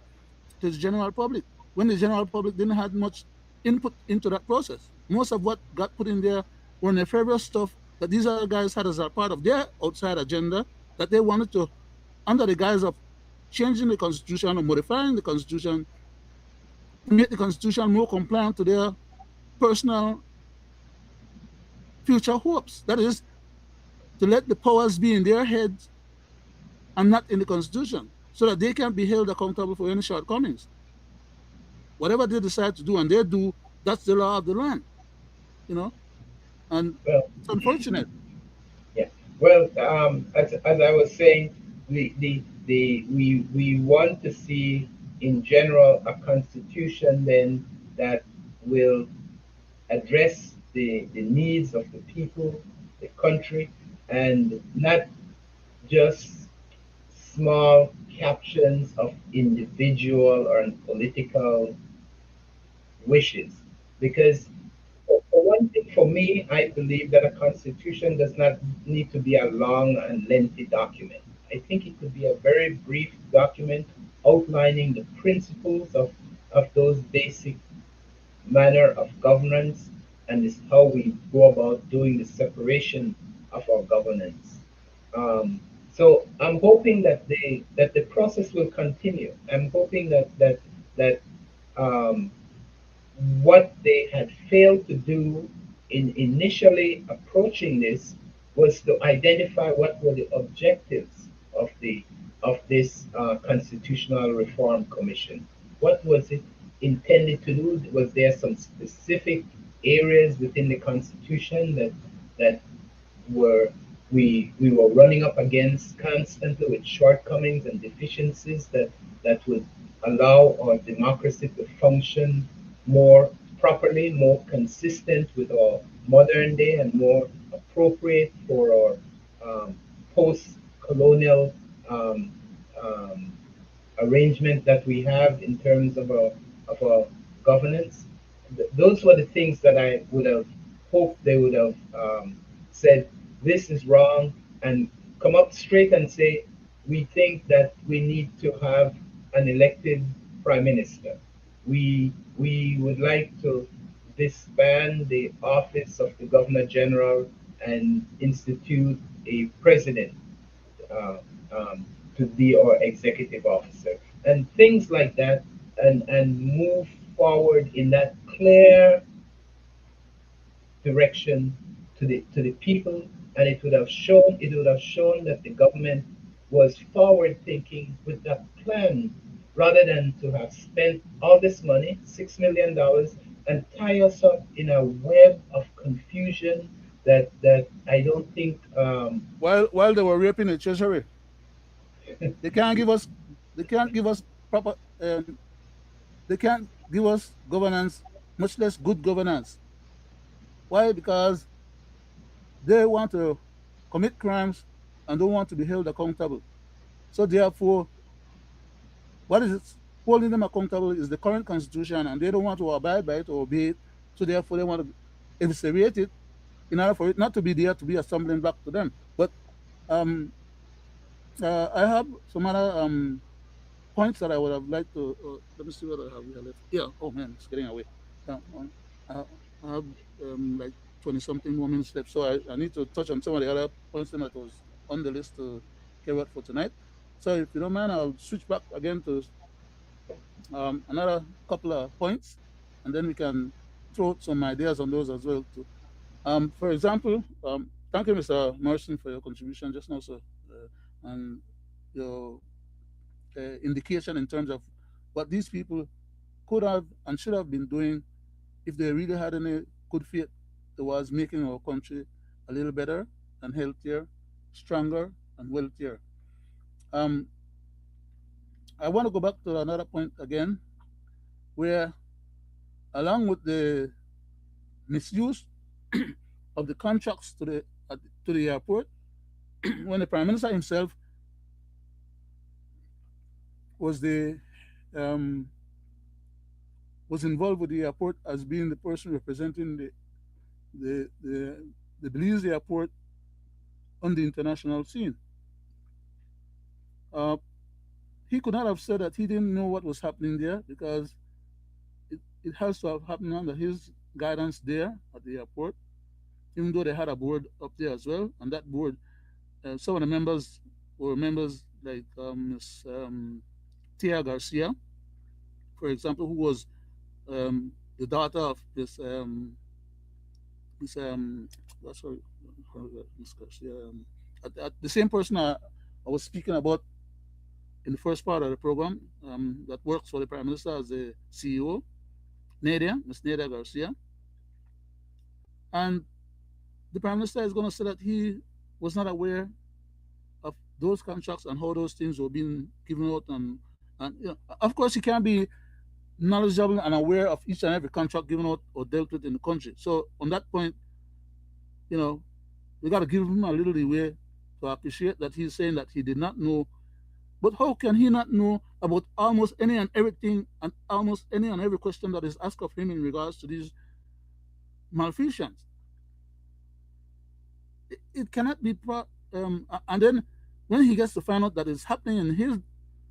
general public, when the general public didn't have much input into that process. Most of what got put in there were nefarious stuff that these other guys had as a part of their outside agenda, that they wanted to, under the guise of changing the constitution or modifying the constitution, to make the constitution more compliant to their personal future hopes. That is, to let the powers be in their heads and not in the constitution, so that they can be held accountable for any shortcomings. Whatever they decide to do, and they do, that's the law of the land, you know. And well, it's unfortunate. yeah. Well, as I was saying, we want to see in general a constitution then that will address the needs of the people, the country, and not just small captions of individual or political wishes. Because for one thing, for me, I believe that a constitution does not need to be a long and lengthy document. I think it could be a very brief document outlining the principles of those basic manner of governance, and is how we go about doing the separation of our governance. Um, so I'm hoping that the process will continue. I'm hoping that um, what they had failed to do in initially approaching this was to identify what were the objectives of the of this constitutional reform commission. What was it intended to do? Was there some specific areas within the constitution that were we were running up against constantly with shortcomings and deficiencies that would allow our democracy to function more properly, more consistent with our modern day, and more appropriate for our post-colonial um, um, arrangement that we have in terms of our governance. Those were the things that I would have hoped they would have said, this is wrong, and come up straight and say, we think that we need to have an elected prime minister. We would like to disband the office of the governor general and institute a president uh, um, to be our executive officer, and things like that, and move forward in that clear direction to the people, and it would have shown that the government was forward thinking with that plan, rather than to have spent all this money, $6 million, and tie us up in a web of confusion that I don't think While they were raping the treasury, they can't give us they can't give us proper they can't give us governance, much less good governance. Why? Because they want to commit crimes and don't want to be held accountable. So therefore, what is holding them accountable is the current constitution, and they don't want to abide by it or obey it. So therefore, they want to eviscerate it in order for it not to be there to be a stumbling block to them. But um, I have some other points that I would have liked to. Let me see what I have here left. Yeah. Oh man, it's getting away. Yeah, I, I have like 20 something more minutes left, so I need to touch on some of the other points that was on the list to carry out for tonight. So if you don't mind, I'll switch back again to another couple of points, and then we can throw some ideas on those as well too. For example, thank you, Mr. Morrison, for your contribution just now, sir, and your indication in terms of what these people could have and should have been doing if they really had any good faith towards making our country a little better and healthier, stronger and wealthier. Um, I want to go back to another point again, where along with the misuse of the contracts to the airport, when the prime minister himself was the um, was involved with the airport as being the person representing the the, the Belize airport on the international scene. Uh, he could not have said that he didn't know what was happening there because it has to have happened under his guidance there at the airport, even though they had a board up there as well. And that board, some of the members were members like Ms. Tia Garcia, for example, who was the daughter of this sorry, Ms. Garcia, the same person I was speaking about in the first part of the program, that works for the Prime Minister as the CEO, Nadia, Ms. Nadia Garcia. And the Prime Minister is going to say that he was not aware of those contracts and how those things were being given out. And of course, he can't be knowledgeable and aware of each and every contract given out or dealt with in the country. So on that point, you know, we got to give him a little leeway to appreciate that he's saying that he did not know. But how can he not know about almost any and everything and almost any and every question that is asked of him in regards to these malfeasance? It cannot be. And then when he gets to find out that it's happening in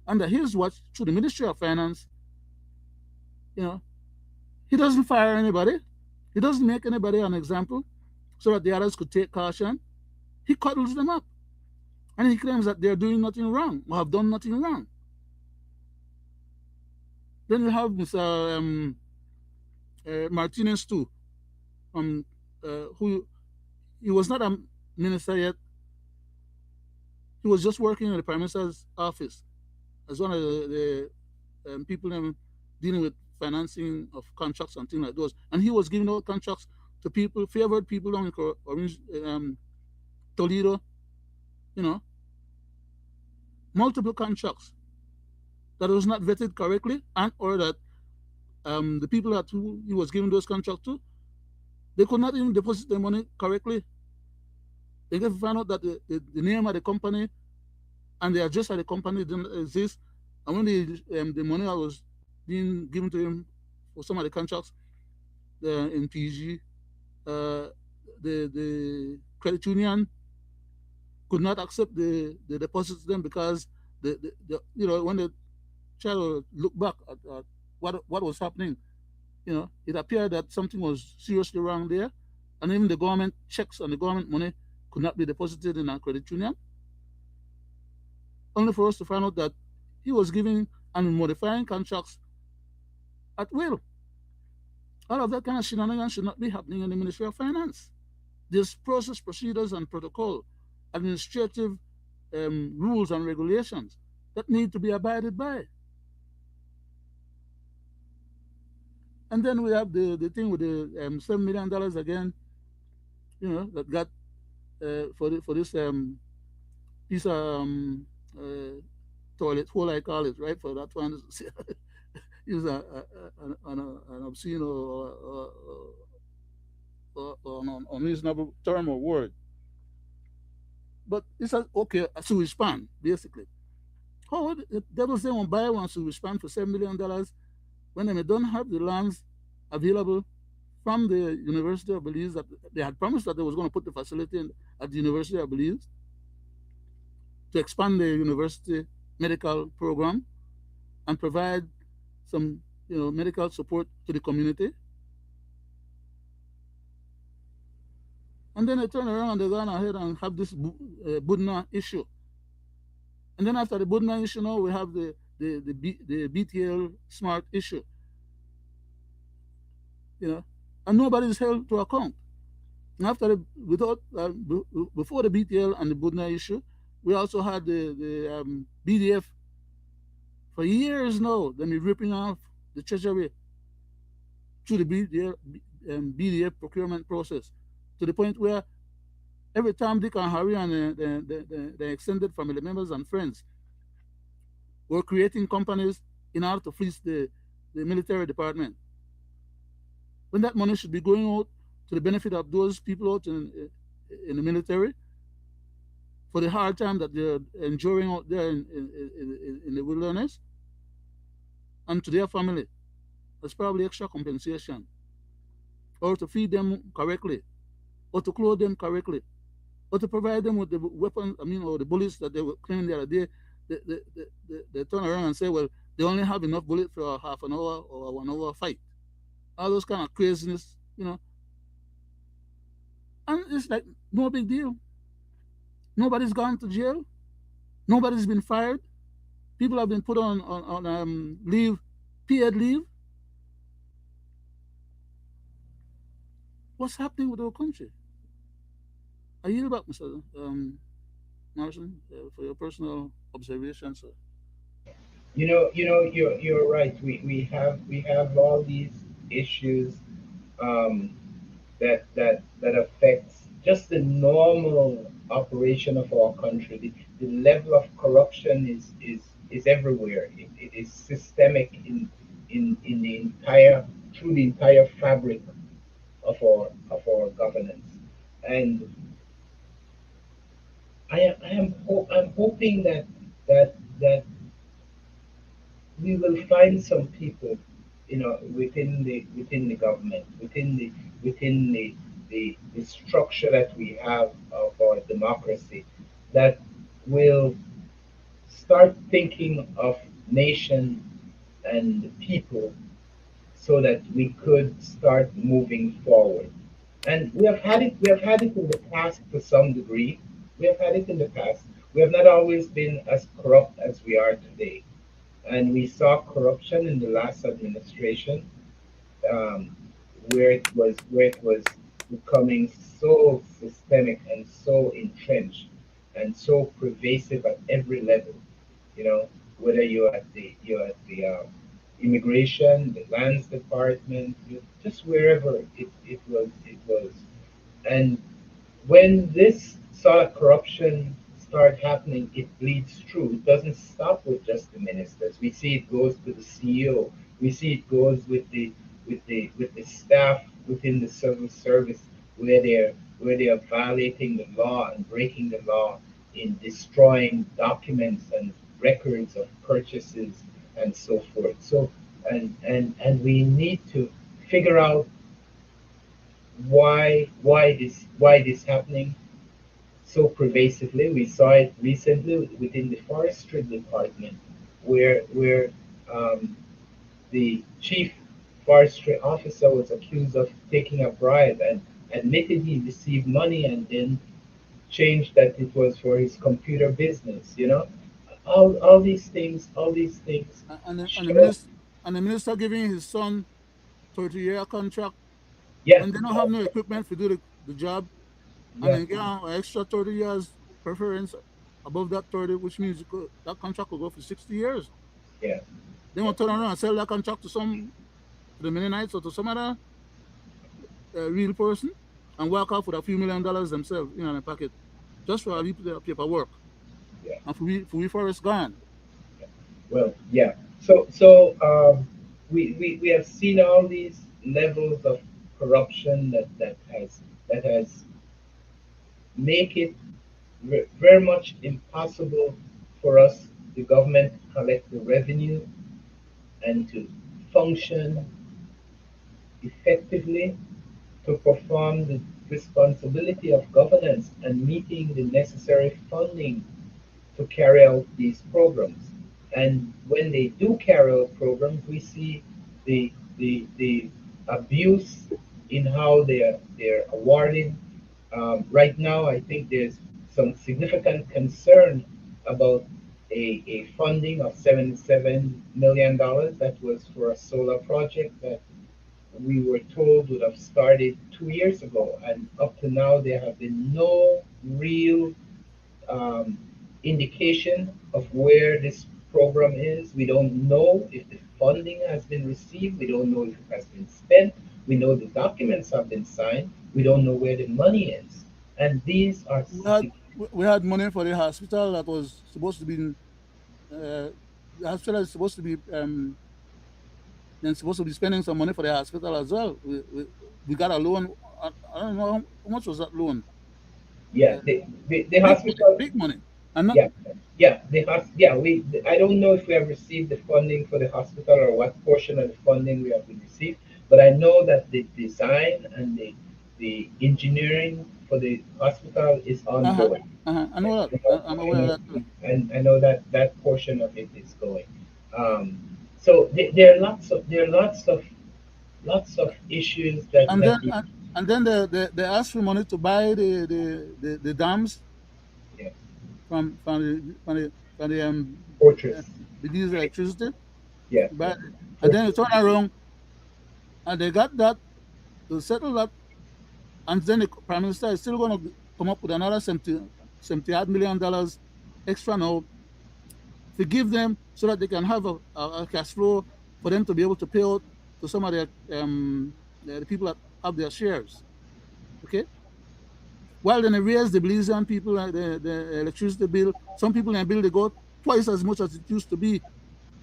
under his watch through the Ministry of Finance, you know, He doesn't fire anybody. He doesn't make anybody an example so that the others could take caution. He cuddles them up. And he claims that they're doing nothing wrong or have done nothing wrong. Then you have Mr. Martinez too, who he was not a minister yet. He was just working in the prime minister's office as one of the people dealing with financing of contracts and things like those. And he was giving out contracts to people, favored people down in Orange, Toledo, you know, multiple contracts that was not vetted correctly, and or that the people that who he was giving those contracts to, they could not even deposit their money correctly. They get to find out that the name of the company and the address of the company didn't exist. And when the money that was being given to him for some of the contracts in PG, uh, the credit union could not accept the deposits to them because when they try to look back at what was happening, it appeared that something was seriously wrong there, and even the government checks and the government money could not be deposited in our credit union, only for us to find out that he was giving and modifying contracts at will. All of that kind of shenanigans should not be happening in the Ministry of Finance. There's process, procedures, and protocol, administrative rules and regulations that need to be abided by. And then we have the thing with the $7 million again, that got for this piece of uh, toilet hole, I call it, right? For that one, use an obscene or an unreasonable term or word. But it's okay, a sewage span, basically. How the devil say one buy one sewage span for $7 million when they don't have the lands available from the University of Belize, that they had promised that they was going to put the facility at the University of Belize to expand the university medical program and provide some medical support to the community. And then they turn around and they go on ahead and have this Budna issue. And then after the Budna issue, now we have the BTL smart issue. And nobody is held to account. And before the BTL and the Budna issue, we also had the BDF for years now. They've been ripping off the treasury through the BDF procurement process, to the point where every time Dick and Harry and the extended family members and friends were creating companies in order to fleece the military department, when that money should be going out to the benefit of those people out in the military for the hard time that they're enduring out there in the wilderness, and to their family. That's probably extra compensation, or to feed them correctly, or to clothe them correctly, or to provide them with the weapons, or the bullets that they were claiming the other day. They turn around and say, well, they only have enough bullets for a half an hour or a 1 hour fight. All those kind of craziness. And it's like no big deal. Nobody's gone to jail. Nobody's been fired. People have been put on leave, paid leave. What's happening with our country? I yield back, Mr. Morrison, for your personal observations, sir. You're right. We have all these issues um, that affects just the normal operation of our country. The level of corruption is everywhere. It is systemic in the entire through the entire fabric of our governance. And I'm hoping that we will find some people, within the government, within the structure that we have of our democracy, that will start thinking of nation and people so that we could start moving forward. And we have had it in the past to some degree. We have had it in the past. We have not always been as corrupt as we are today. And we saw corruption in the last administration, um, where it was becoming so systemic and so entrenched and so pervasive at every level. You know, whether you're at the immigration, the lands department, just wherever it was. And when this sort of corruption start happening, it bleeds through. It doesn't stop with just the ministers. We see it goes to the CEO. We see it goes with the staff within the civil service, where they are violating the law and breaking the law in destroying documents and records of purchases and so forth. So and we need to figure out why this happening so pervasively. We saw it recently within the forestry department, where um, the chief forestry officer was accused of taking a bribe and admitted he received money and then changed that it was for his computer business. All these things And the show. minister giving his son 30-year contract, Yeah, and they don't have no equipment to do the job, and yeah, then get an extra 30 years preference above that 30, which means that contract will go for 60 years. yeah, They want to turn around and sell that contract to the Mennonites or to some other real person and walk off with a few $1 million themselves in their pocket just for a little paperwork yeah. and for we forest gone. Well, yeah. So we have seen all these levels of corruption that has make it very much impossible for us, the government, to collect the revenue and to function effectively, to perform the responsibility of governance and meeting the necessary funding to carry out these programs. And when they do carry out programs, we see the abuse in how they're awarding. Right now, I think there's some significant concern about a funding of $77 million that was for a solar project that we were told would have started 2 years ago, and up to now there have been no real um, indication of where this program is. We don't know if the funding has been received. We don't know if it has been spent. We know the documents have been signed. We don't know where the money is. And these are We had money for the hospital that was supposed to be uh, the hospital is supposed to be then supposed to be spending some money for the hospital as well. We got a loan. I don't know how much was that loan. yeah, Uh, the big money, hospital. big money, and not Yeah, yeah, we. I don't know if we have received the funding for the hospital or what portion of the funding we have been received, but I know that the design and the engineering for the hospital is uh-huh, ongoing. I know that. I know, I'm I aware of know, that too. and I know that that portion of it is going. So there are lots of issues that And then that need. they asked for money to buy the dams Yeah, from the uh, fortress. Belize electricity. Yeah, yeah, But and then they fortress. turn around and they got that to settle that, and then the prime minister is still going to come up with another 70 $78 million extra now to give them so that they can have a cash flow for them to be able to pay out to some of the people that have their shares. Okay, while then they raise the Belizean people the electricity bill. Some people in the bill they go twice as much as it used to be,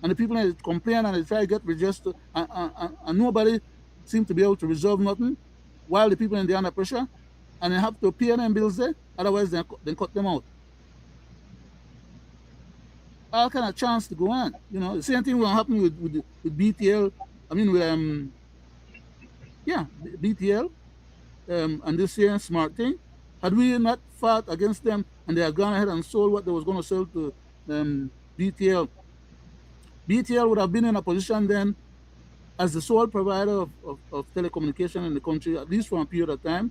and the people they complain and they try to get redressed, and nobody seems to be able to resolve nothing. While the people in the under pressure, and they have to pay them bills there, otherwise they cut them out. All kind of chance to go on. The same thing will happen with BTL. I mean, with yeah, BTL and this year smart thing. Had we not fought against them and they had gone ahead and sold what they was going to sell to BTL, BTL would have been in a position then as the sole provider of telecommunication in the country, at least for a period of time,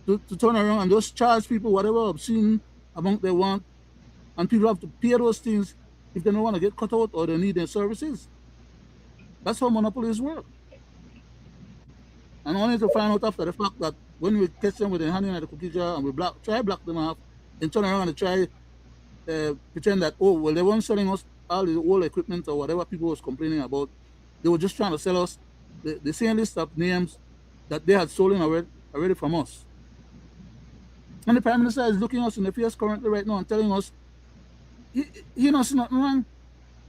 to turn around and just charge people whatever obscene amount they want, and people have to pay those things if they don't want to get cut out or they need their services. That's how monopolies work. And only to find out after the fact that when we catch them with their hand in the cookie jar and we try block them off, and turn around and try pretend that, oh, well, they weren't selling us all the old equipment or whatever people was complaining about. They were just trying to sell us the same list of names that they had stolen already from us. And the Prime Minister is looking us in the face currently right now and telling us he knows nothing wrong.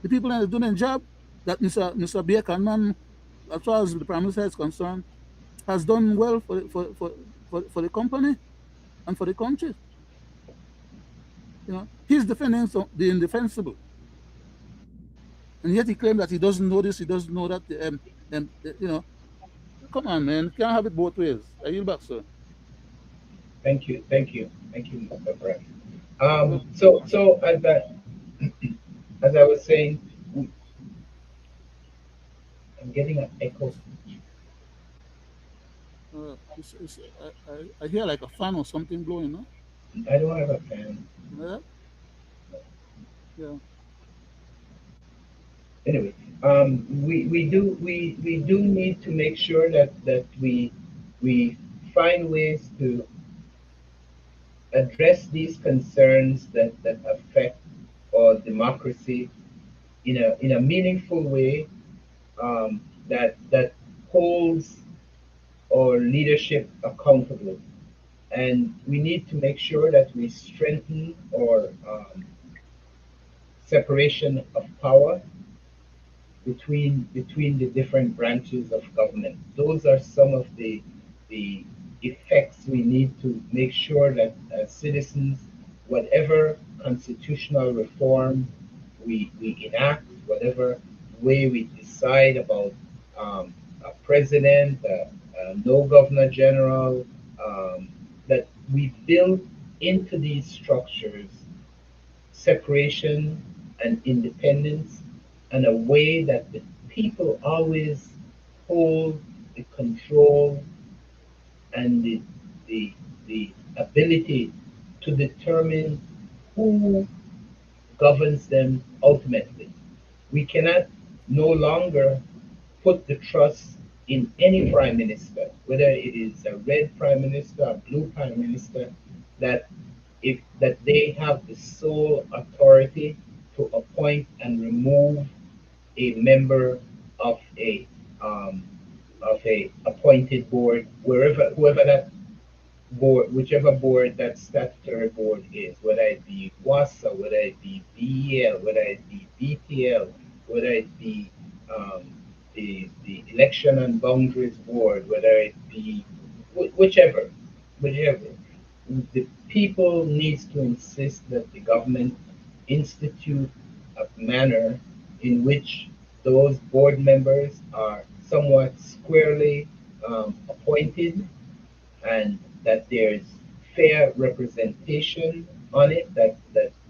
The people that are doing the job that Mr. Baker, man, as far as the Prime Minister is concerned, has done well for the company and for the country. He's defending the indefensible, and yet he claimed that he doesn't know this, he doesn't know that. Come on, man, you can't have it both ways. I yield back, sir. Thank you, Mr. Brett. So as I was saying, I'm getting an echo. I hear like a fan or something blowing, no? I don't have a fan. Yeah, yeah. Anyway, we do need to make sure that we find ways to address these concerns that affect our democracy in a meaningful way, that holds our leadership accountable. And we need to make sure that we strengthen our separation of power between the different branches of government. Those are some of the effects we need to make sure that as citizens, whatever constitutional reform we enact, whatever way we decide about a president, no governor general, that we build into these structures separation and independence, and a way that the people always hold the control and the ability to determine who governs them ultimately. We cannot no longer put the trust in any prime minister, whether it is a red prime minister, a blue prime minister, that that they have the sole authority to appoint and remove a member of a um, appointed board, wherever whoever that board, whichever board that statutory board is, whether it be WASA, whether it be BEL, whether it be BTL, whether it be the election and boundaries board, whether it be whichever, the people needs to insist that the government institute a manner in which those board members are somewhat squarely appointed, and that there's fair representation on it, that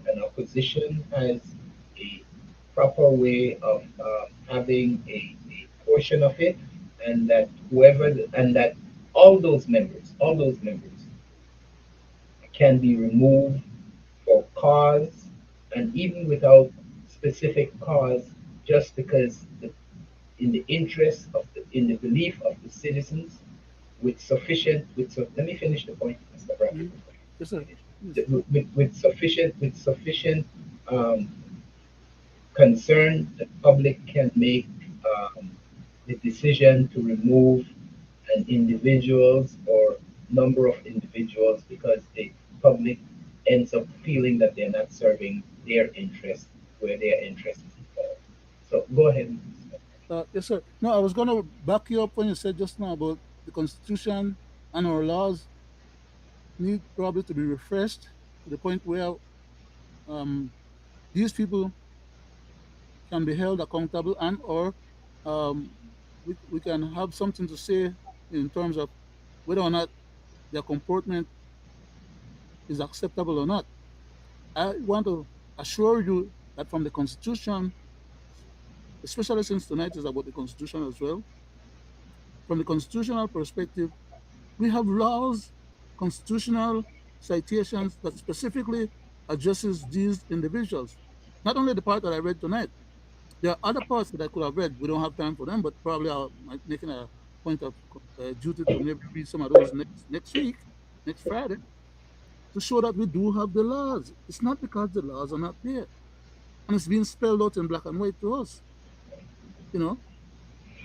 an opposition has a proper way of having a portion of it, and that all those members can be removed for cause, and even without specific cause, just because in the interest of in the belief of the citizens, let me finish the point, Mr. Brackett. Mhm. Yes, sir. Yes. With sufficient um, concern, the public can make the decision to remove an individuals or number of individuals because the public ends up feeling that they're not serving their interest where their interest is involved. So go ahead. Yes, sir. No, I was going to back you up when you said just now about the Constitution and our laws need probably to be refreshed to the point where um, these people can be held accountable, and or um, we can have something to say in terms of whether or not their comportment is acceptable or not. I want to assure you that from the Constitution, especially since tonight is about the Constitution as well. From the constitutional perspective, we have laws, constitutional citations that specifically addresses these individuals. Not only the part that I read tonight, there are other parts that I could have read. We don't have time for them, but probably I'll making a point of duty to maybe read some of those next week, next Friday, to show that we do have the laws. It's not because the laws are not there, and it's being spelled out in black and white to us. You know,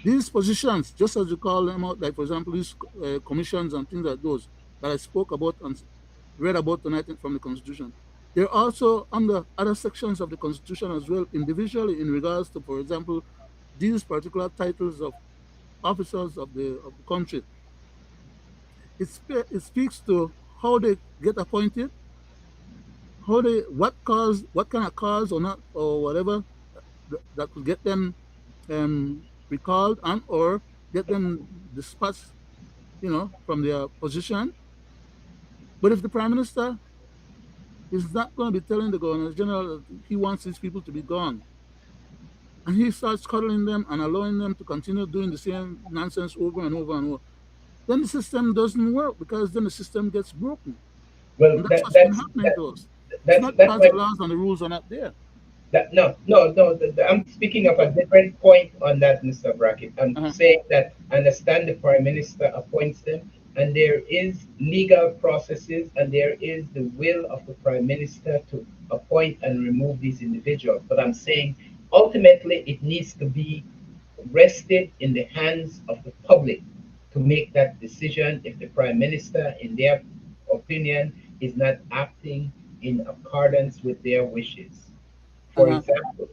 these positions, just as you call them out, like for example, these commissions and things like those that I spoke about and read about tonight from the Constitution, they're also under other sections of the Constitution as well, individually in regards to, for example, these particular titles of officers of the country. It speaks to how they get appointed, how they what kind of cause or not or whatever that could get them recalled and or get them dispatched, from their position. But if the prime minister is not going to be telling the governor general that he wants these people to be gone, and he starts cuddling them and allowing them to continue doing the same nonsense over and over and over, then the system doesn't work because then the system gets broken. Well, And that's what's been happening to us. It's not that's because the my laws and the rules are not there. no. I'm speaking of a different point on that, Mr. Brackett. I'm Uh-huh. saying that I understand the Prime Minister appoints them, and there is legal processes, and there is the will of the Prime Minister to appoint and remove these individuals. But I'm saying ultimately it needs to be rested in the hands of the public to make that decision if the Prime Minister, in their opinion, is not acting in accordance with their wishes. For Uh-huh. example,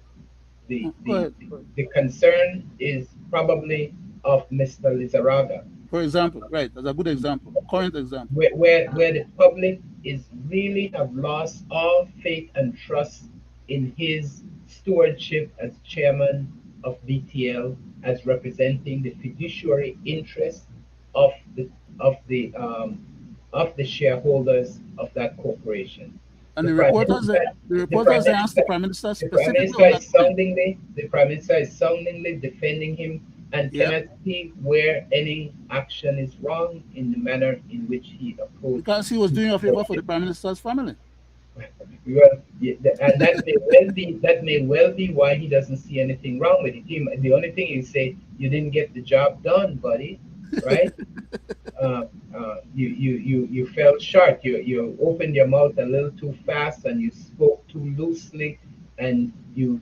the, Go the, ahead. Go ahead. the concern is probably of Mr. Lizaraga, For example, right, as a good example, current example. where the public is really have lost all faith and trust in his stewardship as chairman of BTL, as representing the fiduciary interest of the of the um, of the shareholders of that corporation. And The prime minister, the the prime reporters asked the minister, prime minister the prime specifically minister on that point. the prime minister is soundingly defending him and Yep. cannot see where any action is wrong in the manner in which he approached. Because he was doing a favor for the prime minister's family. Well, yeah, and that may well be why he doesn't see anything wrong with it. The only thing is say you didn't get the job done, buddy, right? You fell short. You opened your mouth a little too fast and you spoke too loosely, and you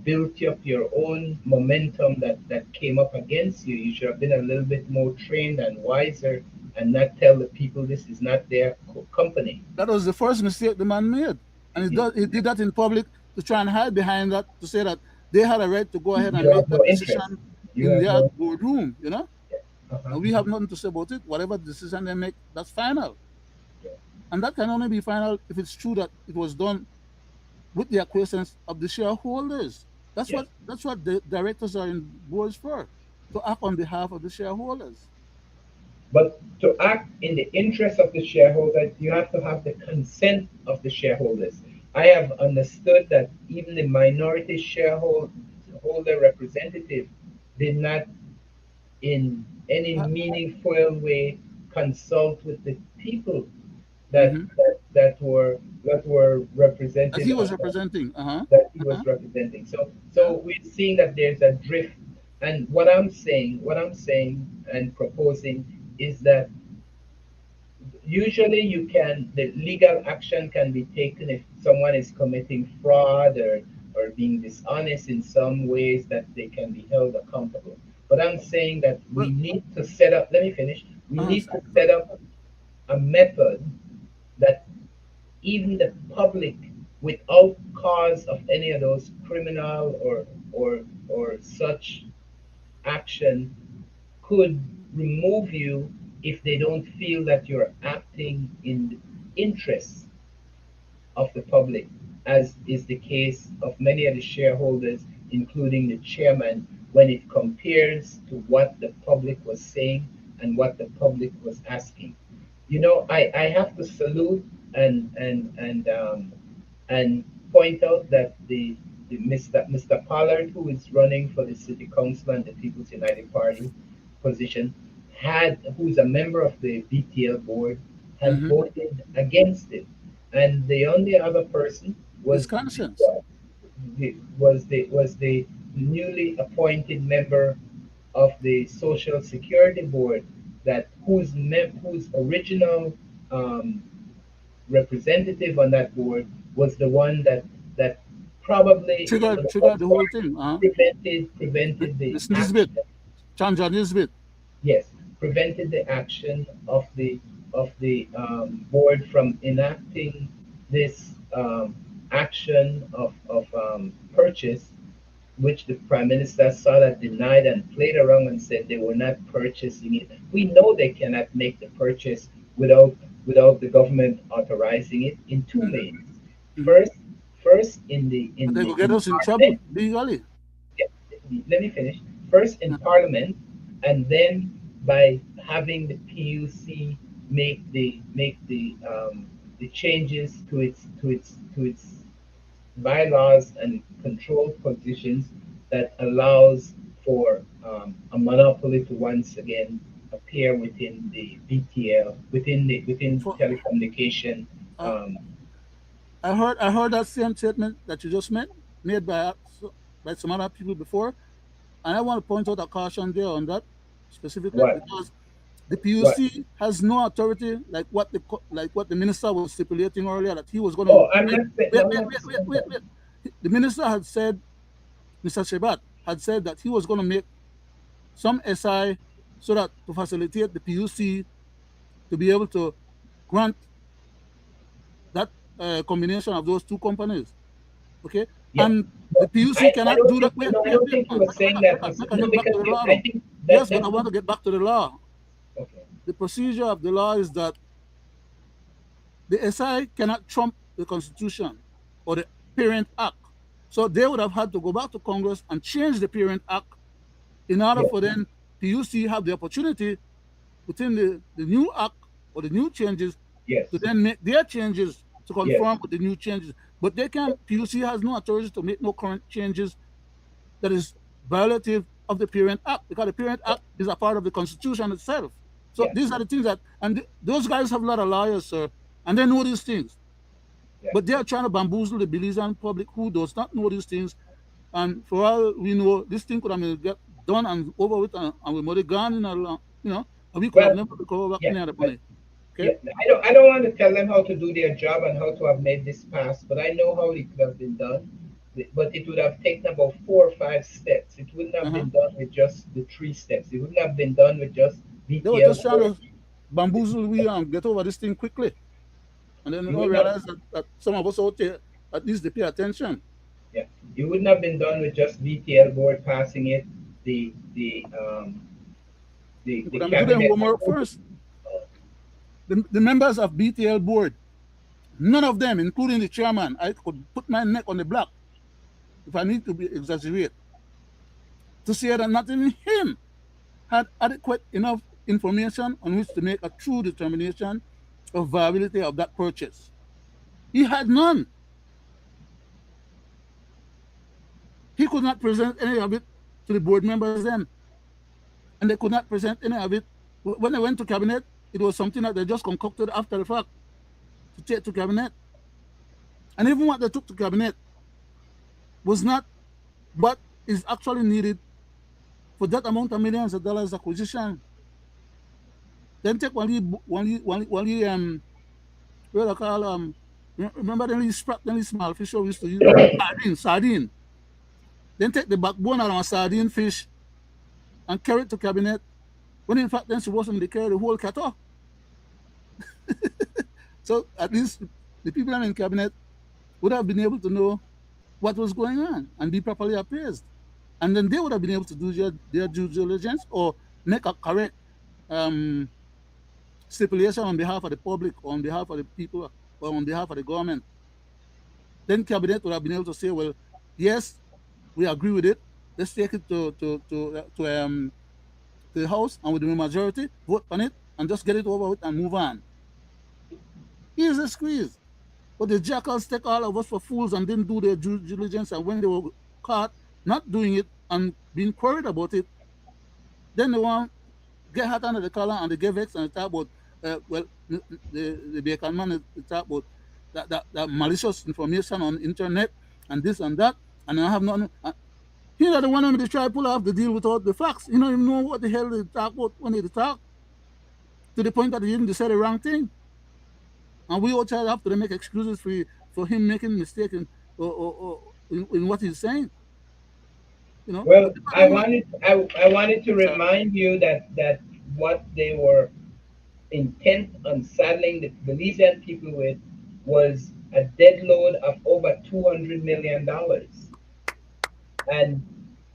built up your own momentum that came up against you. You should have been a little bit more trained and wiser, and not tell the people this is not their company. That was the first mistake the man made. And he did that in public to try and hide behind that, to say that they had a right to go ahead and You make have no that interest. decision You in have their no. boardroom. Uh-huh. And we have nothing to say about it. Whatever decision they make, that's final. Yeah. And that can only be final if it's true that it was done with the acquiescence of the shareholders. Yes. That's what the directors are in boards for, to act on behalf of the shareholders. But to act in the interest of the shareholders, you have to have the consent of the shareholders. I have understood that even the minority shareholder representative did not, in any meaningful way, consult with the people that Mm-hmm. that were That represented he was on representing. Uh-huh. that he Uh-huh. was representing. So Yeah. so we're seeing that there's a drift. And what I'm saying and proposing is that usually the legal action can be taken if someone is committing fraud or being dishonest in some ways, that they can be held accountable. But I'm saying that we Well, need to set up, let me finish, we need sorry. to set up a method that even the public, without cause of any of those criminal or such action, could remove you if they don't feel that you're acting in the interest of the public, as is the case of many of the shareholders, including the chairman, when it compares to what the public was saying and what the public was asking. I have to salute and point out that Mr. Pollard, who is running for the city council and the People's United Party position, who's a member of the BTL board, had Mm-hmm. voted against it, and the only other person It's was conscience. the newly appointed member of the Social Security Board, that whose original um, representative on that board was the one that probably, for the Triggered most the whole part, thing. prevented the Miss Nisbet, action. Chanja Nisbet. Yes, prevented the action of the board from enacting this action of purchase, which the prime minister sort of denied and played around and said they were not purchasing it. We know they cannot make the purchase without the government authorizing it in two Mm-hmm. ways. Mm-hmm. First, first But they could get in us in trouble parliament. legally. Yeah, let me finish. First in Yeah. parliament, and then by having the PUC make the changes to its bylaws and control positions that allows for a monopoly to once again appear within the BTL, within For, telecommunication. uh, Um, I heard that same statement that you just made by some other people before, and I want to point out a caution there on that specifically what because the what? PUC has no authority like what the minister was stipulating earlier that he was going to Oh, I'm not saying. No, I'm not saying that. wait. The minister had said, Mr. Shebat had said that he was going to make some SI so that to facilitate the PUC to be able to grant that combination of those two companies. Okay, Yeah. and the No, PUC I cannot don't do that. think. No, I don't think you were saying that. Make I No, get back because to the law I now. think Yes, but I that want would. to get back to the law. Okay. The procedure of the law is that the SI cannot trump the Constitution or the Parent Act. So they would have had to go back to Congress and change the Parent Act in order Yes. for then PUC have the opportunity within the new act or the new changes to Yes. then make their changes to Yes. conform with the new changes. But they can PUC has no authority to make no current changes that is violative of the Parent Act because the Parent Act is a part of the Constitution itself. So Yeah. these are the things that, and those guys have a lot of lawyers, sir, and they know these things. Yeah. But they are trying to bamboozle the Belizean public who does not know these things. And for all we know, this thing could have been get done and over with, and we might have gone in a long, and we could have Well. never recovered back Yeah. any of the But money. yeah. Okay? I don't want to tell them how to do their job and how to have made this pass, but I know how it could have been done. But it would have taken about 4 or 5 steps. It wouldn't have Uh-huh. been done with just the 3 steps. It wouldn't have been done with just They were BTL just trying board. to bamboozle we and get over this thing quickly. And then they You don't would not. realize that some of us out there, at least they pay attention. Yeah. It wouldn't have been done with just BTL board passing it. The You the could have do their cabinet homework approved. first. The members of BTL board, none of them, including the chairman, I could put my neck on the block if I need to be exaggerate to say that not even him had adequate enough information on which to make a true determination of viability of that purchase. He had none. He could not present any of it to the board members then, and they could not present any of it when they went to cabinet. It was something that they just concocted after the fact to take to cabinet, and even what they took to cabinet was not what is actually needed for that amount of millions of dollars acquisition. Then take what I call remember the sprat, the small fish we used to use sardine. Then take the backbone of a sardine fish and carry it to cabinet. When in fact then she wasn't to carry the whole cattle. So at least the people in cabinet would have been able to know what was going on and be properly appraised. And then they would have been able to do their due diligence or make a correct um, stipulation on behalf of the public or on behalf of the people or on behalf of the government. Then cabinet would have been able to say, well, yes, we agree with it. Let's take it to the House and with the majority, vote on it and just get it over with and move on. Here's the squeeze. But the jackals take all of us for fools and didn't do their due diligence. And when they were caught not doing it and being queried about it, then they want get hot under the collar and they get vexed and they talk about, well, the Bacon man they talk about that malicious information on internet and this and that. And I have nothing. He not the one when they try to pull off the deal without the facts. You don't even know what the hell they talk about when they talk, to the point that they even say the wrong thing. And we all try to have to make excuses for him making mistake in what he's saying. You know, Well, but the bottom line, I wanted to sir. remind you that what they were intent on saddling the Belizean people with was a dead load of over $200 million. And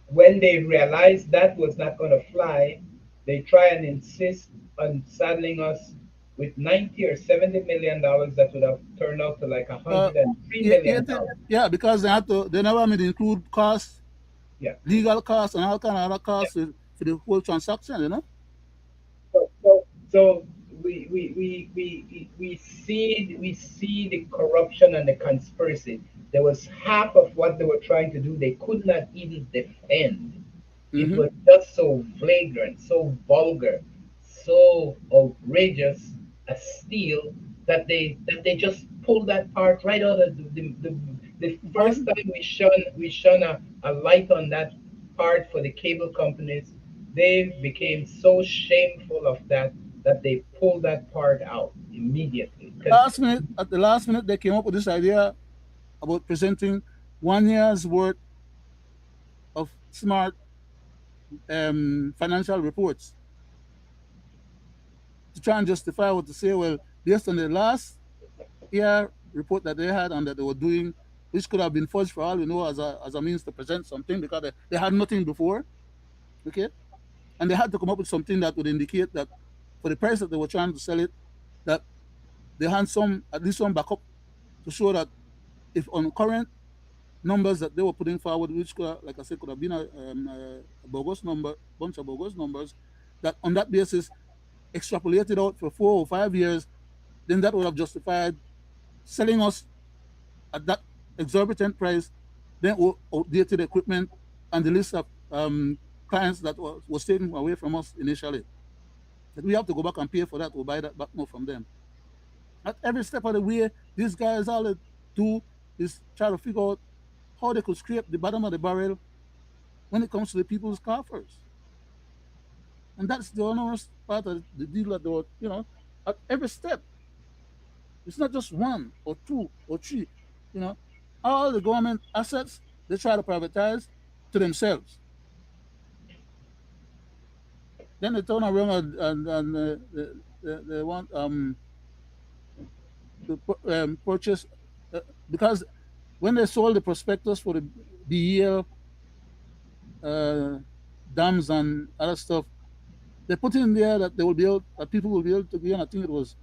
when they realized that was not going to fly, they try and insist on saddling us with 90 or $70 million that would have turned out to like Uh, $103 yeah, million. yeah, because they had to. They never made include costs, Yeah. legal costs, and all kind of other Yeah. costs for the whole transaction. You know. So we see the corruption and the conspiracy. There was half of what they were trying to do they could not even defend. It Mm-hmm. was just so flagrant, so vulgar, so outrageous a steal that they just pulled that part right out of the first Pardon? time we shone a light on that part for the cable companies. They became so shameful of that they pulled that part out immediately because Last minute, at the last minute, they came up with this idea about presenting 1 year's worth of smart financial reports to try and justify what to say. Well, based on the last year report that they had and that they were doing, which could have been forged for all we know as a means to present something because they had nothing before, okay? And they had to come up with something that would indicate that for the price that they were trying to sell it, that they had some, at least some backup to show that if on current numbers that they were putting forward, which could, like I said, could have been a bogus number, bunch of bogus numbers, that on that basis, extrapolated out for 4 or 5 years, then that would have justified selling us at that exorbitant price, then outdated equipment, and the list of clients that was taken away from us initially. That we have to go back and pay for that or buy that back more from them. At every step of the way, these guys all they do is try to figure out how they could scrape the bottom of the barrel when it comes to the people's coffers. And that's the onerous part of the deal that they were, at every step. It's not just one or two or three, you know. All the government assets they try to privatize to themselves. Then they turn around they want to purchase because when they sold the prospectus for the BEL uh, dams and other stuff, they put in there that they will be able, that people will be able to gain. I think it was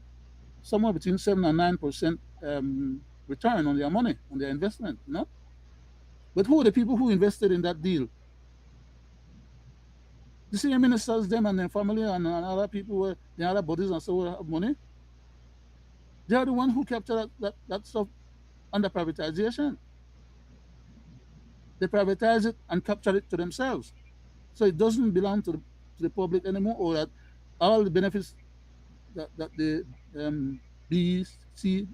somewhere between 7 and 9% return on their money on their investment. You know, but who are the people who invested in that deal? The same ministers, them and their family and other people, the other bodies and so on have money. They are the ones who capture that stuff under privatization. They privatize it and capture it to themselves. So it doesn't belong to the public anymore, or that all the benefits that the BC,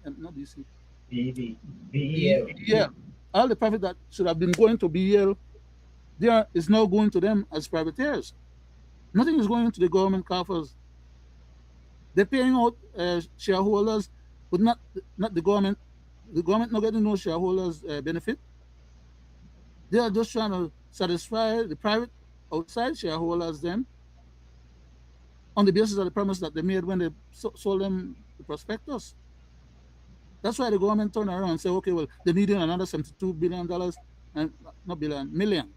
not BC, BB, B, BEL. yeah, all the profit that should have been going to BL, there is now going to them as privateers. Nothing is going to the government coffers. They're paying out shareholders, but not the government. The government not getting no shareholders benefit. They are just trying to satisfy the private outside shareholders then on the basis of the promise that they made when they sold them the prospectus. That's why the government turned around and said, okay, well, they needed another $72 billion, and not billion, million,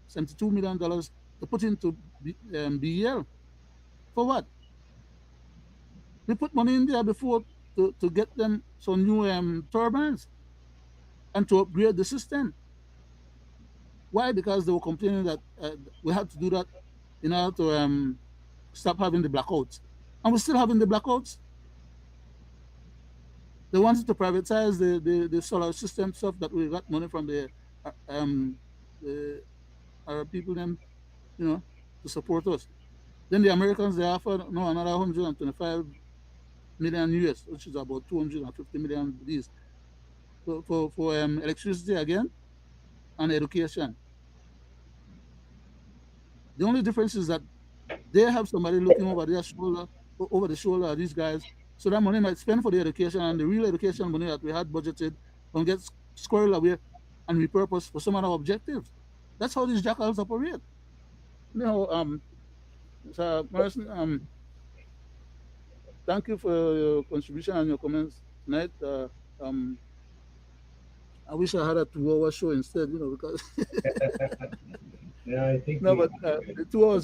$72 million to put into BEL. For what? We put money in there before to get them some new turbines and to upgrade the system. Why? Because they were complaining that we had to do that in order to stop having the blackouts. And we're still having the blackouts. They wanted to privatize the solar system stuff that we got money from uh, um the Arab people then, you know, to support us. Then the Americans, they offered no another 125 million US, which is about 250 million these for electricity again and education. The only difference is that they have somebody looking over their shoulder, over the shoulder of these guys, so that money might spend for the education, and the real education money that we had budgeted will get squirreled away and repurposed for some other objectives. That's how these jackals operate. You know, so Morrison, thank you for your contribution and your comments tonight. Um, I wish I had a 2 hour show instead, you know, because No, I think no, but the 2 hours,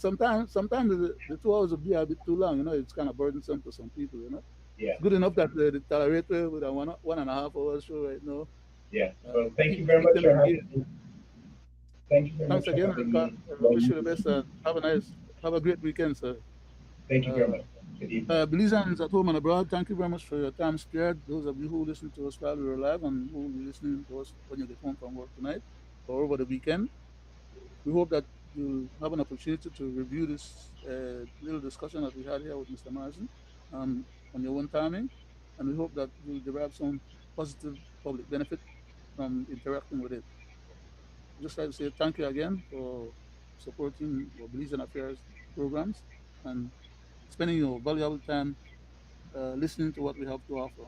sometimes the 2 hours will be a bit too long, you know, it's kind of burdensome to some people, you know. yeah, It's good enough that the tolerator with a 1.5 hour show right now, yeah. Well, thank you very keep much them for engaged. having me. Thank you very Thanks much for again, having and me. I Well, wish you you the listen best, to me. and have a great weekend, sir. Thank you very Uh, much. Good evening. Belizeans at home and abroad, thank you very much for your time spared. Those of you who listen to us while we were live and who will be listening to us when you get home from work tonight or over the weekend, we hope that you'll have an opportunity to review this little discussion that we had here with Mr. Morrison um, on your own timing, and we hope that you'll derive some positive public benefit from interacting with it. Just like to say thank you again for supporting our Belizean Affairs programs and spending your valuable time listening to what we have to offer.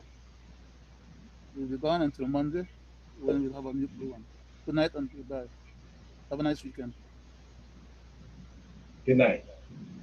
We'll be gone until Monday when we'll have a new program. Good night and goodbye. Have a nice weekend. Good night.